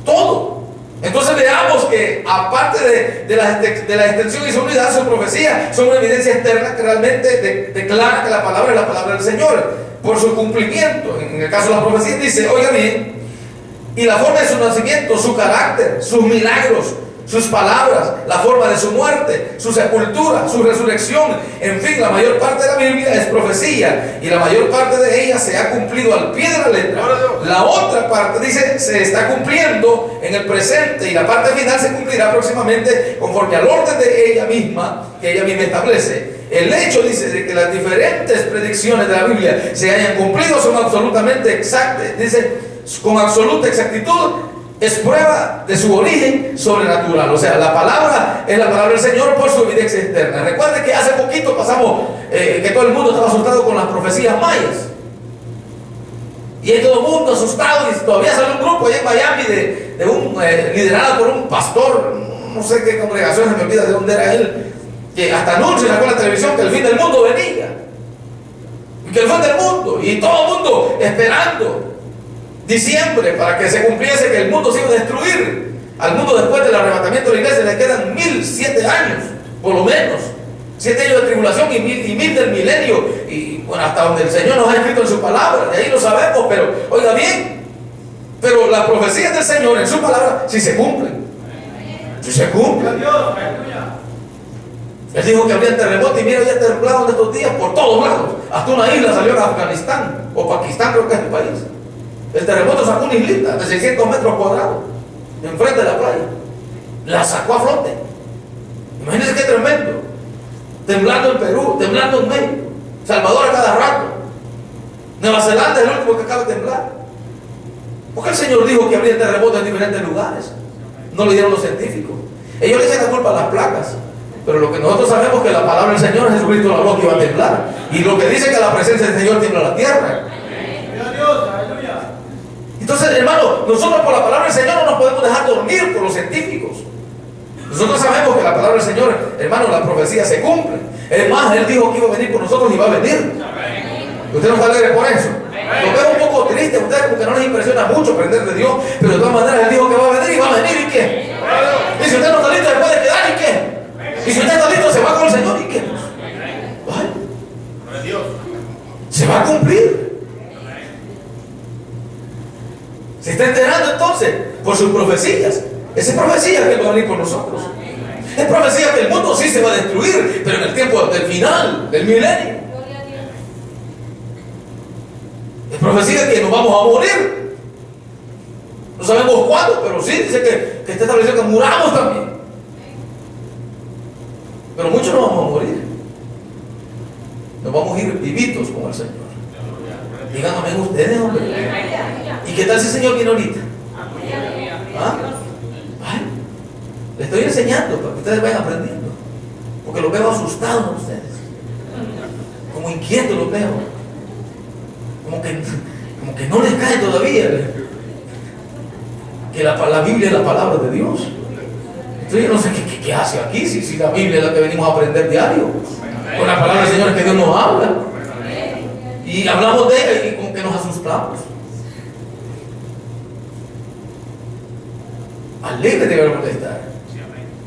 Todo. Entonces veamos que aparte de la extensión y su unidad, su profecía son una evidencia externa que realmente declara que la palabra es la palabra del Señor por su cumplimiento. En el caso de la profecía dice, oiga bien, y la forma de su nacimiento, su carácter, sus milagros, sus palabras, la forma de su muerte, su sepultura, su resurrección, en fin, la mayor parte de la Biblia es profecía, y la mayor parte de ella se ha cumplido al pie de la letra. La otra parte dice se está cumpliendo en el presente, y la parte final se cumplirá próximamente conforme al orden de ella misma, que ella misma establece. El hecho, dice, de que las diferentes predicciones de la Biblia se hayan cumplido son absolutamente exactas, dice, con absoluta exactitud, es prueba de su origen sobrenatural. O sea, la palabra es la palabra del Señor por su evidencia externa. Recuerden que hace poquito pasamos que todo el mundo estaba asustado con las profecías mayas, y hay todo el mundo asustado, y todavía sale un grupo allá en Miami liderado por un pastor, no sé qué congregación, se me olvida de dónde era él, que hasta anuncia en la televisión que el fin del mundo venía, y que el fin del mundo, y todo el mundo esperando diciembre para que se cumpliese que el mundo se iba a destruir. Al mundo, después del arrebatamiento de la iglesia, le quedan 1007 años, por lo menos 7 años de tribulación y mil del milenio, y bueno, hasta donde el Señor nos ha escrito en su palabra, de ahí lo sabemos. Pero oiga bien, pero las profecías del Señor en su palabra sí se cumplen, sí se cumplen. Él dijo que habría terremoto, y mira, ya temblado en estos días por todos lados. Hasta una isla salió en Afganistán o Pakistán, creo que es el país. El terremoto sacó una islita de 600 metros cuadrados enfrente de la playa, la sacó a flote. Imagínense qué tremendo. Temblando en Perú, temblando en México, Salvador a cada rato, Nueva Zelanda es el último que acaba de temblar. Porque el Señor dijo que habría terremotos en diferentes lugares. No lo dieron los científicos. Ellos le echan la culpa a las placas, pero lo que nosotros sabemos es que la palabra del Señor, Jesucristo, habló que iba a temblar, y lo que dice que la presencia del Señor tiembla la tierra. Entonces, hermano, nosotros por la palabra del Señor no nos podemos dejar dormir por los científicos. Nosotros sabemos que la palabra del Señor, hermano, la profecía se cumple. Es más, Él dijo que iba a venir por nosotros y va a venir. Usted no está alegre por eso. Lo veo un poco triste a ustedes porque no les impresiona mucho aprender de Dios, pero de todas maneras Él dijo que va a venir y va a venir, ¿y qué? Y si usted no está listo, se puede quedar, ¿y qué? Y si usted está listo, se va con el Señor, ¿y qué? Ay, se va a cumplir. ¿Se está enterando entonces? Por sus profecías. Esa es profecía que Él va a venir por nosotros. Es profecía que el mundo sí se va a destruir, pero en el tiempo del final, del milenio. Es profecía que nos vamos a morir. No sabemos cuándo, pero sí dice que está establecido que muramos también. Pero muchos no vamos a morir. Nos vamos a ir vivitos con el Señor. Digan amén ustedes, hombre. ¿Y qué tal si el Señor viene ahorita? ¿Ah? Ay, les estoy enseñando para que ustedes vayan aprendiendo, porque los veo asustados a ustedes, como inquietos los veo, como que no les cae todavía que la Biblia es la palabra de Dios. Entonces yo no sé qué hace aquí, si la Biblia es la que venimos a aprender diario, con la palabra del Señor es que Dios nos habla, y hablamos de ella y como que nos asustamos. Alegre debemos de estar.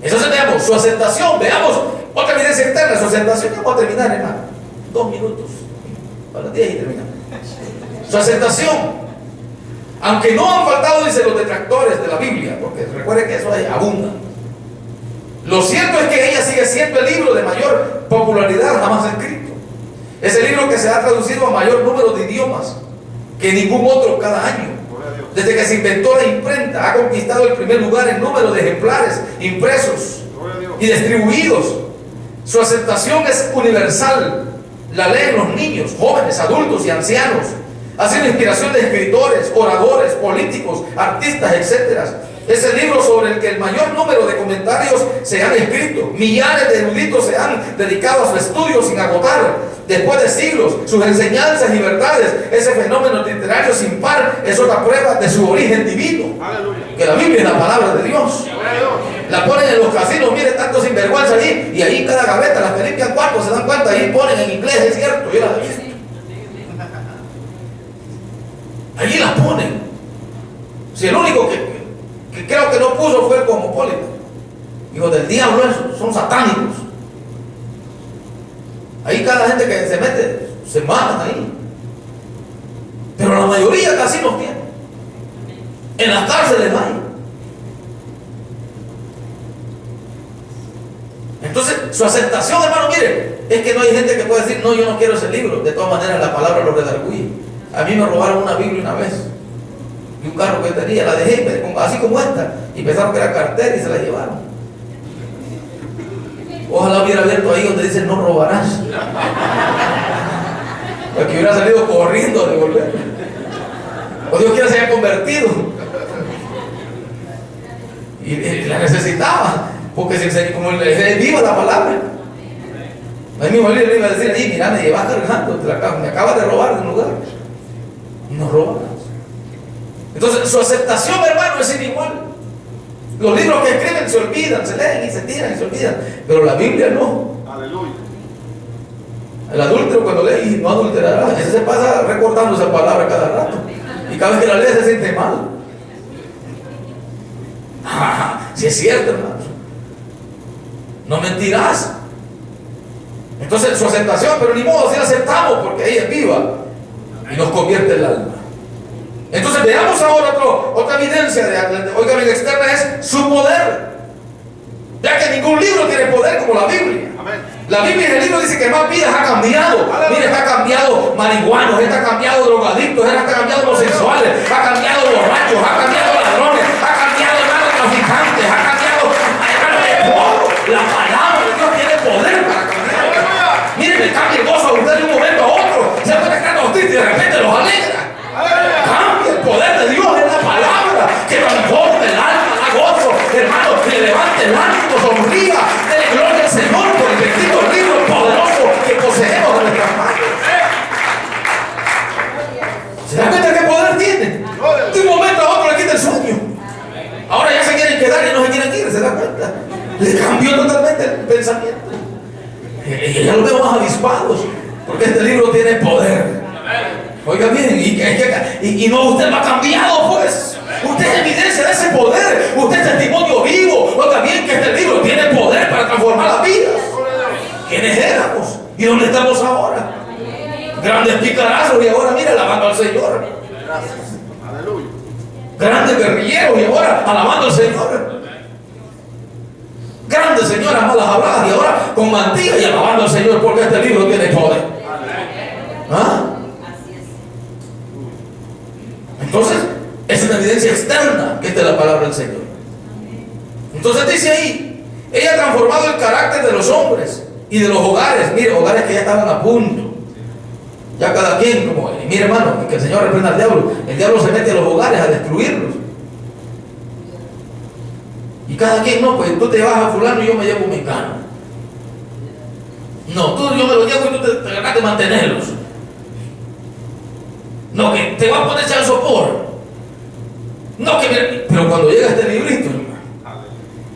Entonces veamos su aceptación, veamos otra evidencia externa, su aceptación. Vamos a terminar, hermano, 2 minutos para las 10 y terminamos. Su aceptación, aunque no han faltado, dicen los detractores de la Biblia, porque recuerden que eso abunda. Lo cierto es que ella sigue siendo el libro de mayor popularidad jamás escrito. Es el libro que se ha traducido a mayor número de idiomas que ningún otro cada año. Desde que se inventó la imprenta, ha conquistado el primer lugar en número de ejemplares impresos y distribuidos. Su aceptación es universal. La leen los niños, jóvenes, adultos y ancianos. Ha sido inspiración de escritores, oradores, políticos, artistas, etc. Es el libro sobre el que el mayor número de comentarios se han escrito. Millares de eruditos se han dedicado a su estudio sin agotar. después de siglos, sus enseñanzas y verdades, ese fenómeno literario sin par es otra prueba de su origen divino. Aleluya. Que la Biblia es la palabra de Dios. La ponen en los casinos, mire tanto sinvergüenza allí, y ahí en cada gaveta, las que limpian cuartos, se dan cuenta, ahí ponen en inglés, es cierto, yo las he visto. Allí las ponen. Si el único que creo que no puso fue el Cosmopolitan. Hijos del diablo, esos son satánicos. Ahí cada gente que se mete, se matan ahí. Pero la mayoría casi no tiene. En las cárceles hay. Entonces, su aceptación, hermano, mire, es que no hay gente que puede decir, no, yo no quiero ese libro. De todas maneras, la palabra lo redarguye. A mí me robaron una Biblia una vez. Y un carro que tenía, la dejé, así como esta. Y pensaron que era cartera y se la llevaron. Ojalá hubiera abierto ahí donde dice, no robarás. Porque hubiera salido corriendo a devolver. O Dios quiera se haya convertido. Y la necesitaba. Porque como es viva la palabra. Ahí mismo le iba a decir, ahí, mira, me llevas cargando, me acabas de robar de un lugar. Y no robarás. Entonces, su aceptación, hermano, es inigual. Los libros que escriben se olvidan, se leen y se tiran y se olvidan. Pero la Biblia no. Aleluya. El adúltero cuando lee, no adulterará. Ese se pasa recordando esa palabra cada rato. Y cada vez que la lee se siente mal. Si es cierto, hermano. No mentirás. Entonces su aceptación, pero ni modo, si la aceptamos porque ella es viva y nos convierte el alma. Entonces veamos ahora otra evidencia oiga, bien externa es su poder. Ya que ningún libro tiene poder como la Biblia. Amén. La Biblia en el libro dice que más vidas ha cambiado. Mire, está cambiado marihuanos, está cambiado drogadictos, está cambiado homosexuales, ha cambiado borrachos, ha cambiado ladrones, ha cambiado hermanos traficantes, ha cambiado hermanos de todo. La palabra de Dios tiene poder para cambiar. Mire, le cambia el gozo a usted de un momento a otro. Se puede estar triste y de repente los alegra. Cambia el poder de Dios en la palabra que transforma el alma, da gozo, hermano, que levante el ánimo, sonría, dele gloria al Señor por el bendito libro poderoso que poseemos en nuestras manos. ¿Se da cuenta qué poder tiene? De un momento a otro le quita el sueño. Ahora ya se quieren quedar y no se quieren ir, ¿se da cuenta? Le cambió totalmente el pensamiento. Y ya lo veo más avispados, porque este libro tiene poder. Oiga bien, y no, usted lo ha cambiado, pues. Usted es evidencia de ese poder. Usted es testimonio vivo. Oiga bien, que este libro tiene poder para transformar las vidas. ¿Quiénes éramos? ¿Y dónde estamos ahora? Grandes picarazos y ahora, mira, alabando al Señor. Gracias. Aleluya. Grandes guerrilleros y ahora alabando al Señor. Grandes señoras malas habladas y ahora con mantilla y alabando al Señor porque este libro tiene poder. ¿Ah? Entonces, es una evidencia externa que esta es la palabra del Señor. Entonces dice ahí, ella ha transformado el carácter de los hombres y de los hogares. Mire, hogares que ya estaban a punto. Ya cada quien, como, mire hermano, que el Señor reprenda al diablo. El diablo se mete a los hogares a destruirlos. Y cada quien, no, pues tú te vas a fulano y yo me llevo mi mengano. No, tú yo me lo llevo y tú te ganas de mantenerlos. No, que te va a poner echar sopor. No, que mira, pero cuando llega este librito, hermano,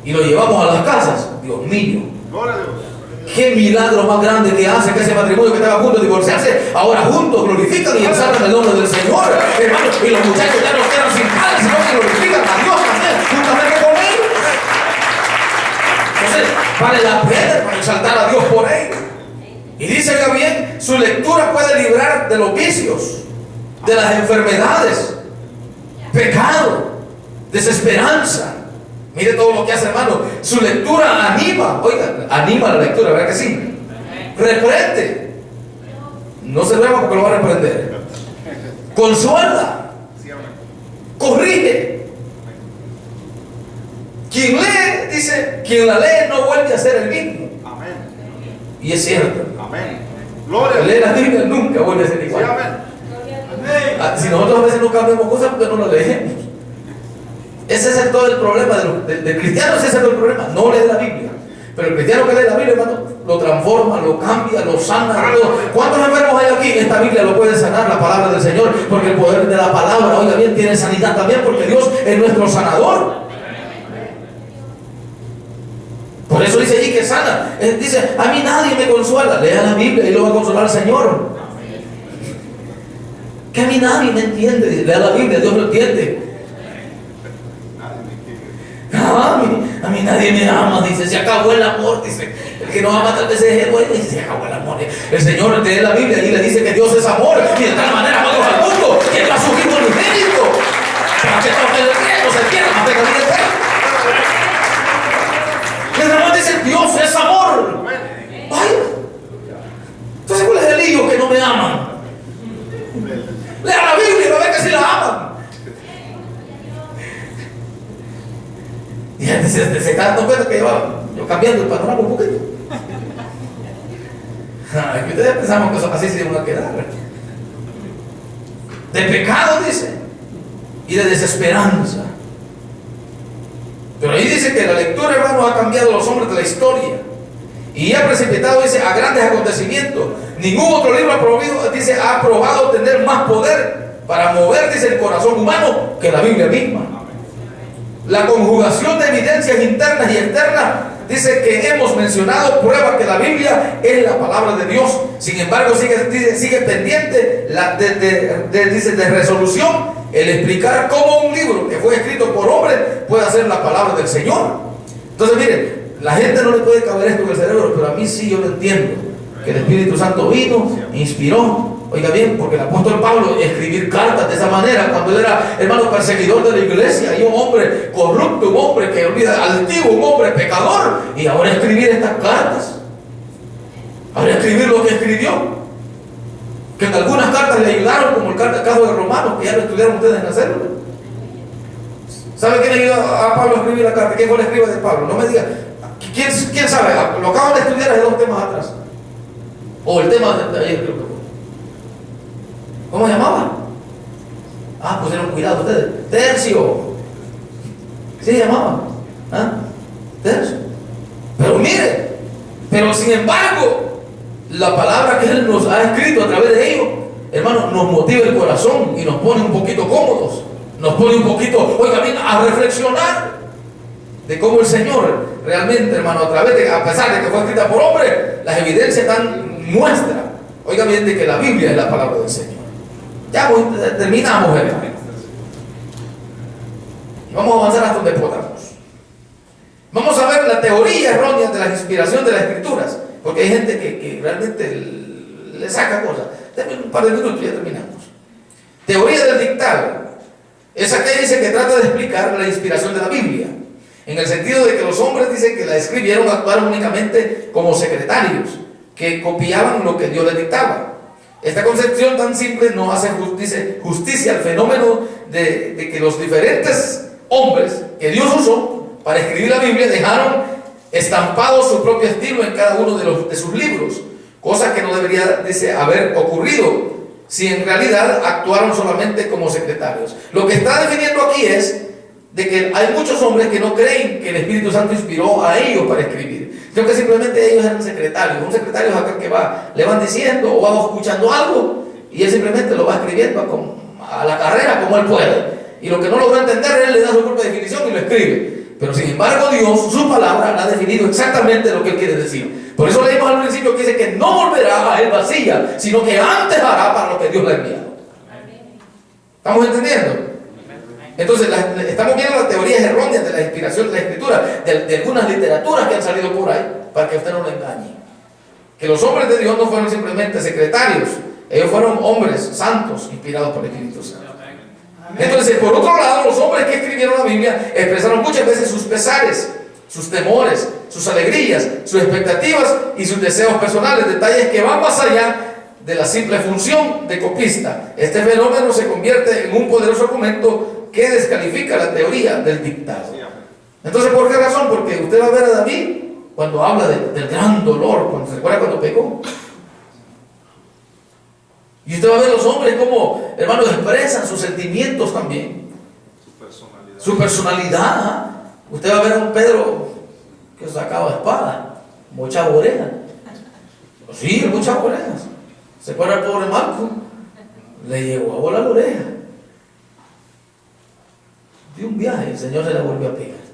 y lo llevamos a las casas, Dios mío, Gloria a Dios. qué milagro más grande que hace que ese matrimonio que estaba a punto de divorciarse, ahora juntos glorifican y exaltan el nombre del Señor, hermano, y los muchachos ya no quedan sin padre, sino que glorifican a Dios también, juntamente con ellos. Entonces, vale la pena para exaltar a Dios por ellos. Y dice que bien, su lectura puede librar de los vicios, de las enfermedades, pecado, desesperanza. Mire todo lo que hace, hermano. Su lectura anima, oiga, anima la lectura, ¿verdad que sí? Reprende. No se duerma porque lo va a reprender. Consuela. Corrige. Quien lee, dice, quien la lee no vuelve a ser el mismo. Amén. Y es cierto. Amén. Gloria a Leer la Biblia nunca vuelve a ser Dios. igual. Amén. Si nosotros a veces no cambiamos cosas porque no las leemos. Ese es todo el problema de cristianos, ese es todo el problema. No lee la Biblia. Pero el cristiano que lee la Biblia, hermano, lo transforma, lo cambia, lo sana. Todo. ¿Cuántos enfermos hay aquí? Esta Biblia lo puede sanar, la palabra del Señor, porque el poder de la palabra, oiga bien, tiene sanidad también, porque Dios es nuestro sanador. Por eso dice allí que sana. Dice, a mí nadie me consuela. Lea la Biblia y lo va a consolar el Señor. Que a mí nadie me entiende. Lea la Biblia, Dios lo entiende. A mí nadie me ama, dice, se acabó el amor, dice, el que no ama tal vez es héroe, dice, se acabó el amor. El Señor lee la Biblia y le dice que Dios es amor, y de tal manera amó Dios al mundo, que Él va a su Hijo unigénito, para que todos los que no se pierdan, más de camino eterno. Y el hermano dice, Dios es amor. Vaya. Entonces, ¿cuál es el lío que no me aman? Lea la Biblia y va a ver que sí la aman. Y se está dando cuenta que yo cambiando el panorama un poquito. Que ustedes pensamos que así se iban a quedar. De pecado, dice, y de desesperanza. Pero ahí dice que la lectura, hermano, ha cambiado a los hombres de la historia y ha precipitado, dice, a grandes acontecimientos. Ningún otro libro ha probado tener más poder para mover, dice, el corazón humano que la Biblia misma. La conjugación de evidencias internas y externas, dice, que hemos mencionado, prueba que la Biblia es la palabra de Dios. Sin embargo, sigue pendiente de resolución el explicar cómo un libro que fue escrito por hombres puede ser la palabra del Señor. Entonces, miren, la gente no le puede caber esto en el cerebro, pero a mí sí, yo lo entiendo. Que el Espíritu Santo vino, inspiró. Oiga bien, porque el apóstol Pablo escribir cartas de esa manera, cuando él era, hermano, perseguidor de la iglesia, y un hombre corrupto, un hombre que olvida, altivo, un hombre pecador, y ahora escribir estas cartas, ahora escribir lo que escribió, que en algunas cartas le ayudaron, como el caso de Romanos, que ya lo estudiaron ustedes en la célula. ¿Sabe quién ayudó a Pablo a escribir la carta? ¿Quién fue el escriba de Pablo? No me diga. ¿Quién sabe? Lo acaban de estudiar hace 2 temas atrás. O el tema de ayer, creo que fue. ¿Cómo se llamaba? Pusieron cuidado ustedes. Tercio. ¿Sí se llamaba? Tercio. Pero mire, pero sin embargo, la palabra que Él nos ha escrito a través de ellos, hermano, nos motiva el corazón y nos pone un poquito cómodos. Nos pone un poquito, oiga bien, a reflexionar de cómo el Señor realmente, hermano, a pesar de que fue escrita por hombre, las evidencias muestran, oiga bien, de que la Biblia es la palabra del Señor. Ya terminamos, hermano. Y vamos a avanzar hasta donde podamos. Vamos a ver la teoría errónea de la inspiración de las Escrituras, porque hay gente que realmente le saca cosas. Denme un par de minutos y ya terminamos. Teoría del dictado. Esa que dice que trata de explicar la inspiración de la Biblia, en el sentido de que los hombres, dicen que la escribieron, actuaron únicamente como secretarios, que copiaban lo que Dios les dictaba. Esta concepción tan simple no hace justicia al fenómeno de que los diferentes hombres que Dios usó para escribir la Biblia dejaron estampado su propio estilo en cada uno de sus libros, cosa que no debería, dice, haber ocurrido si en realidad actuaron solamente como secretarios. Lo que está definiendo aquí es de que hay muchos hombres que no creen que el Espíritu Santo inspiró a ellos para escribir, sino que simplemente ellos eran secretarios. Un secretario es aquel que le van diciendo o va escuchando algo y él simplemente lo va escribiendo a la carrera como él puede, y lo que no logra entender, él le da su propia definición y lo escribe. Pero sin embargo Dios, su palabra, ha definido exactamente lo que Él quiere decir. Por eso leímos al principio que dice que no volverá a Él vacía, sino que antes hará para lo que Dios le ha enviado. ¿Estamos entendiendo? Entonces estamos viendo las teorías erróneas de la inspiración de la Escritura, de algunas literaturas que han salido por ahí, para que usted no lo engañe. Que los hombres de Dios no fueron simplemente secretarios, ellos fueron hombres santos, inspirados por el Espíritu Santo. Entonces, por otro lado, los hombres que escribieron la Biblia expresaron muchas veces sus pesares, sus temores, sus alegrías, sus expectativas y sus deseos personales, detalles que van más allá de la simple función de copista. Este fenómeno se convierte en un poderoso argumento que descalifica la teoría del dictado. Entonces, ¿por qué razón? Porque usted va a ver a David cuando habla del gran dolor, ¿se recuerda cuando pecó? Y usted va a ver los hombres como, hermanos, expresan sus sentimientos también. Su personalidad. Usted va a ver a un Pedro que sacaba espada. muchas orejas. Sí, muchas orejas. ¿Se acuerda el pobre Marco? Le llegó a volar la oreja. De un viaje, el Señor se la volvió a pegar.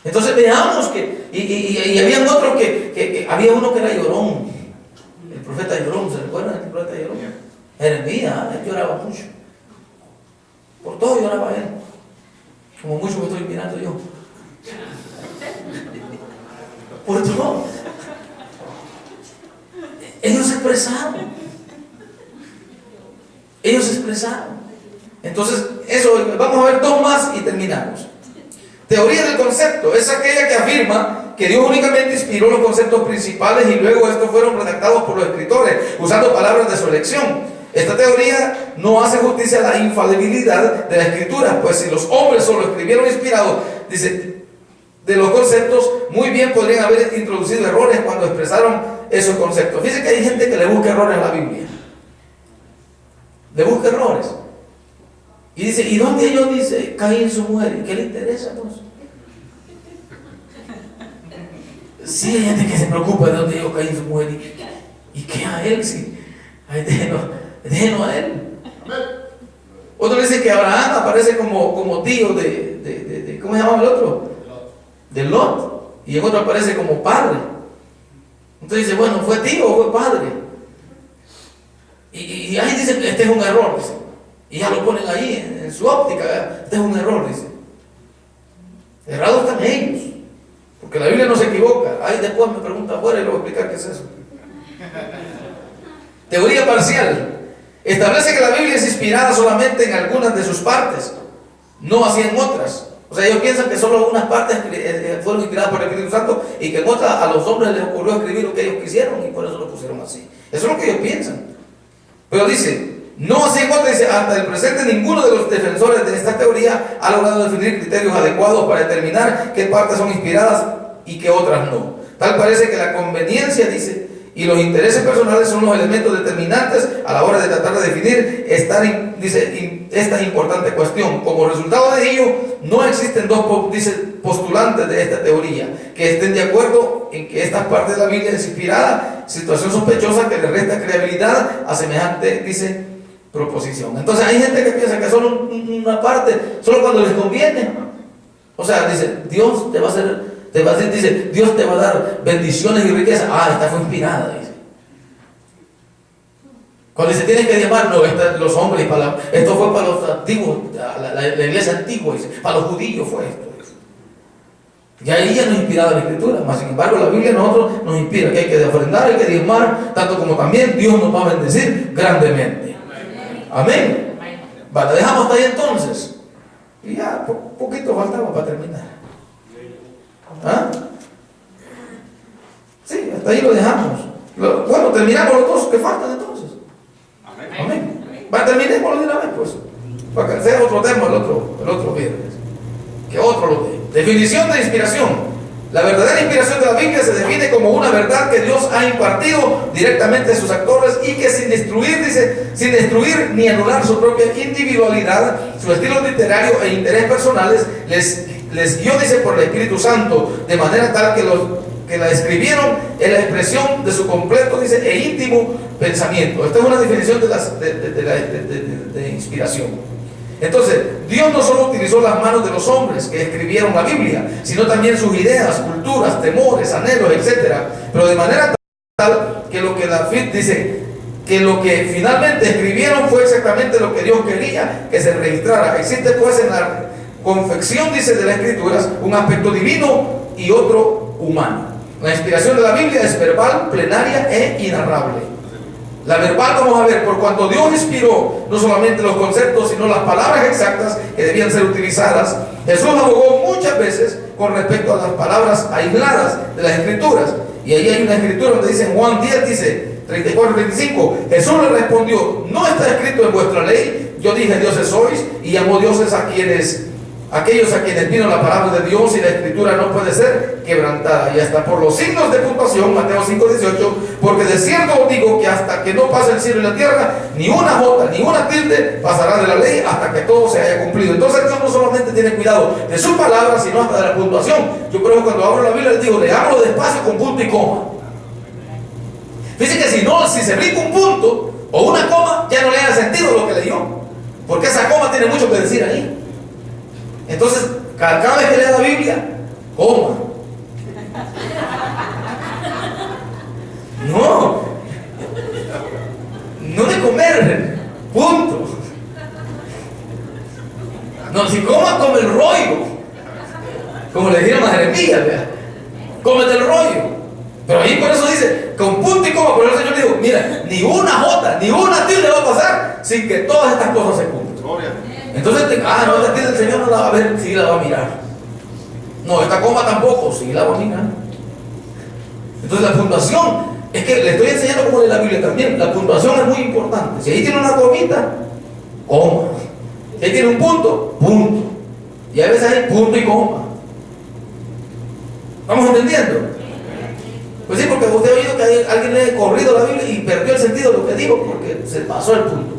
Entonces veamos que, y había otro que había uno que era llorón. El profeta llorón, ¿se recuerdan del profeta llorón? Jeremías, él lloraba mucho. Por todo lloraba él. Como mucho que estoy mirando yo. Por todo. Ellos se expresaron. Ellos se expresaron. Entonces, eso, vamos a ver dos más y terminamos. Teoría del concepto es aquella que afirma que Dios únicamente inspiró los conceptos principales y luego estos fueron redactados por los escritores, usando palabras de su elección. Esta teoría no hace justicia a la infalibilidad de la escritura, pues si los hombres solo escribieron inspirados, dice, de los conceptos, muy bien podrían haber introducido errores cuando expresaron esos conceptos. Fíjense que hay gente que le busca errores a la Biblia. Le busca errores. Y dice, ¿y dónde Dios dice Caín su mujer? ¿Qué le interesa, pues? Sí, hay gente que se preocupa de dónde Dios Caín su mujer. ¿Y qué a él? Sí. Ay, déjenos a él. Otro dice que Abraham aparece como tío de ¿cómo se llama el otro? De Lot. Y el otro aparece como padre. Entonces dice, bueno, ¿fue tío o fue padre? Y ahí dice, este es un error, dice. Y ya lo ponen ahí en su óptica, ¿verdad? Este es un error, dice. Errados están ellos, porque la Biblia no se equivoca. Ahí después me pregunta afuera y le voy a explicar qué es eso. Teoría parcial. Establece que la Biblia es inspirada solamente en algunas de sus partes, no así en otras. O sea, ellos piensan que solo algunas partes fueron inspiradas por el Espíritu Santo y que en otras a los hombres les ocurrió escribir lo que ellos quisieron y por eso lo pusieron así. Eso es lo que ellos piensan. Pero dice, no así en otras, dice, hasta el presente ninguno de los defensores de esta teoría ha logrado definir criterios adecuados para determinar qué partes son inspiradas y qué otras no. Tal parece que la conveniencia, dice, y los intereses personales son los elementos determinantes a la hora de tratar de definir esta importante cuestión. Como resultado de ello, no existen dos postulantes de esta teoría que estén de acuerdo en que esta parte de la Biblia es inspirada, situación sospechosa que le resta credibilidad a semejante, proposición. Entonces hay gente que piensa que solo una parte, solo cuando les conviene. O sea, dice, Dios te va a hacer... dice, Dios te va a dar bendiciones y riquezas. Esta fue inspirada, dice. Cuando dice, tienes que llamar, no, los hombres, esto fue para los antiguos, la iglesia antigua, dice, para los judíos fue esto. Y ahí ya no es inspirada la Escritura, mas sin embargo la Biblia a nosotros nos inspira que hay que ofrendar, hay que diezmar, tanto como también Dios nos va a bendecir grandemente. Amén. Vale, dejamos hasta ahí entonces. Y ya poquito faltaba para terminar. Sí, hasta ahí lo dejamos. Bueno, terminamos los dos que faltan entonces. Amén. Terminemos de una vez, pues. Para que sea otro tema el otro viernes. Que otro lo dé. Definición de inspiración. La verdadera inspiración de la Biblia se define como una verdad que Dios ha impartido directamente a sus actores y que sin destruir ni anular su propia individualidad, su estilo literario e interés personales, les guió, dice, por el Espíritu Santo, de manera tal que los que la escribieron en la expresión de su completo, dice, e íntimo pensamiento. Esta es una definición de inspiración. Entonces, Dios no solo utilizó las manos de los hombres que escribieron la Biblia, sino también sus ideas, culturas, temores, anhelos, etc. Pero de manera tal que lo que finalmente escribieron fue exactamente lo que Dios quería que se registrara. Existe pues en la confección, dice, de las Escrituras un aspecto divino y otro humano. La inspiración de la Biblia es verbal, plenaria e inarrable. La verbal, vamos a ver, por cuanto Dios inspiró no solamente los conceptos, sino las palabras exactas que debían ser utilizadas. Jesús abogó muchas veces con respecto a las palabras aisladas de las Escrituras. Y ahí hay una escritura donde dice, en Juan 10, dice 34-35, Jesús le respondió, no está escrito en vuestra ley, yo dije dioses sois, y llamó dioses aquellos a quienes vino la palabra de Dios, y la escritura no puede ser quebrantada. Y hasta por los signos de puntuación, Mateo 5:18, porque de cierto os digo que hasta que no pase el cielo y la tierra, ni una jota, ni una tilde pasará de la ley hasta que todo se haya cumplido. Entonces Dios no solamente tiene cuidado de su palabra, sino hasta de la puntuación. Yo creo que cuando abro la Biblia les digo, leámoslo despacio con punto y coma. Fíjense que si se brinca un punto o una coma, ya no le da sentido lo que leyó, porque esa coma tiene mucho que decir ahí. Entonces, cada vez que lea la Biblia, coma. No de comer, punto. No, si come el rollo, como le dijeron a Jeremías, cómete el rollo. Pero ahí por eso dice, con punto y coma. Por eso el Señor dijo, mira, ni una jota, ni una tilde va a pasar sin que todas estas cosas se cumplan. Gloria. Entonces, no, esta tilde el Señor no la va a ver, sí la va a mirar. No, esta coma tampoco, sí la va a mirar. Entonces la puntuación, es que le estoy enseñando cómo lee la Biblia también. La puntuación es muy importante. Si ahí tiene una comita, coma. Si ahí tiene un punto, punto. Y a veces hay punto y coma. ¿Vamos entendiendo? Pues sí, porque usted ha oído que alguien lee corrido la Biblia y perdió el sentido de lo que dijo porque se pasó el punto.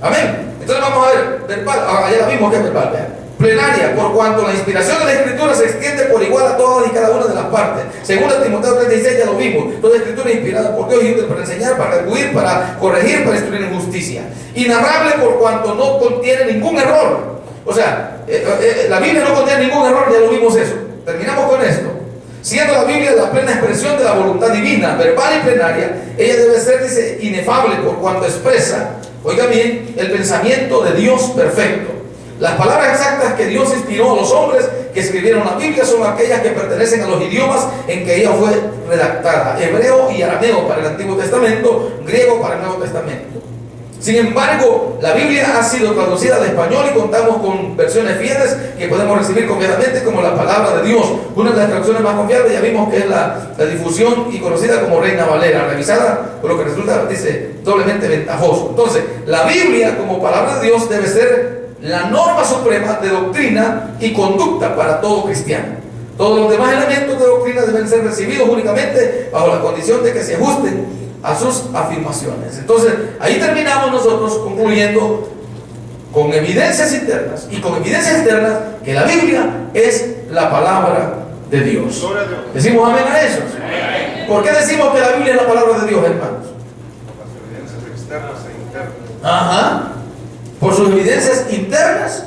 Amén. Entonces vamos a ver, verbal, allá la vimos que es verbal, vean. Plenaria, por cuanto la inspiración de la Escritura se extiende por igual a todas y cada una de las partes. Según el Timoteo 3:16 ya lo vimos. Toda Escritura es inspirada por Dios y útil para enseñar, para redarguir, para corregir, para instruir en justicia. Inarrable por cuanto no contiene ningún error. O sea, la Biblia no contiene ningún error, ya lo vimos eso. Terminamos con esto. Siendo la Biblia la plena expresión de la voluntad divina, verbal y plenaria, ella debe ser, dice, inefable por cuanto expresa, oiga bien, el pensamiento de Dios perfecto. Las palabras exactas que Dios inspiró a los hombres que escribieron la Biblia son aquellas que pertenecen a los idiomas en que ella fue redactada: hebreo y arameo para el Antiguo Testamento, griego para el Nuevo Testamento. Sin embargo, la Biblia ha sido traducida al español y contamos con versiones fieles que podemos recibir confiadamente como la palabra de Dios. Una de las traducciones más confiables ya vimos que es la difusión y conocida como Reina Valera, revisada por lo que resulta, dice, doblemente ventajoso. Entonces, la Biblia como palabra de Dios debe ser la norma suprema de doctrina y conducta para todo cristiano. Todos los demás elementos de doctrina deben ser recibidos únicamente bajo la condición de que se ajusten a sus afirmaciones. Entonces, ahí terminamos nosotros concluyendo con evidencias internas y con evidencias externas que la Biblia es la palabra de Dios. ¿Decimos amén a eso? ¿Por qué decimos que la Biblia es la palabra de Dios, hermanos? Las evidencias externas e internas. Ajá. Por sus evidencias internas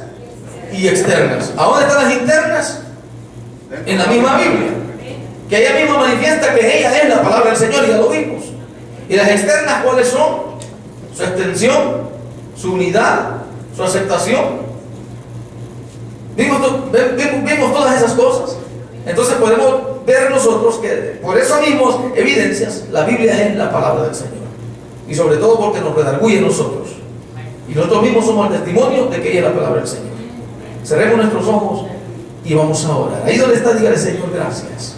y externas. ¿A dónde están las internas? En la misma Biblia. Que ella misma manifiesta que ella es la palabra del Señor, y ya lo vimos. ¿Y las externas cuáles son? Su extensión, su unidad, su aceptación. Vimos todas esas cosas. Entonces podemos ver nosotros que por eso mismos evidencias, la Biblia es la palabra del Señor. Y sobre todo porque nos redarguye a nosotros. Y nosotros mismos somos el testimonio de que ella es la palabra del Señor. Cerremos nuestros ojos y vamos a orar. Ahí donde está, dígale: Señor, gracias.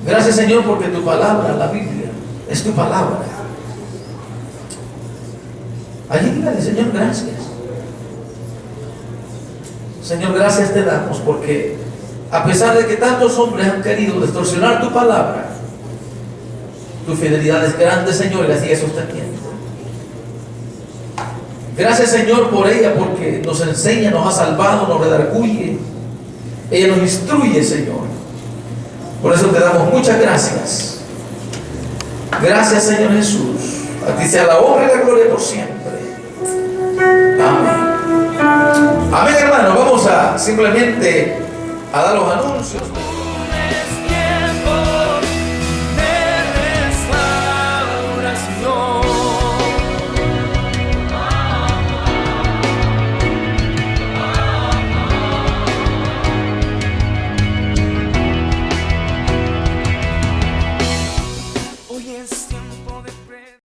Gracias, Señor, porque tu palabra, la Biblia, es tu palabra. Allí dígale: Señor, gracias. Señor, gracias te damos porque a pesar de que tantos hombres han querido distorsionar tu palabra, tu fidelidad es grande, Señor, y la sigue sosteniendo. Gracias, Señor, por ella, porque nos enseña, nos ha salvado, nos redarguye. Ella nos instruye, Señor. Por eso te damos muchas gracias. Gracias, Señor Jesús. A ti sea la honra y la gloria por siempre. Amén. Amén, hermanos. Vamos a simplemente a dar los anuncios.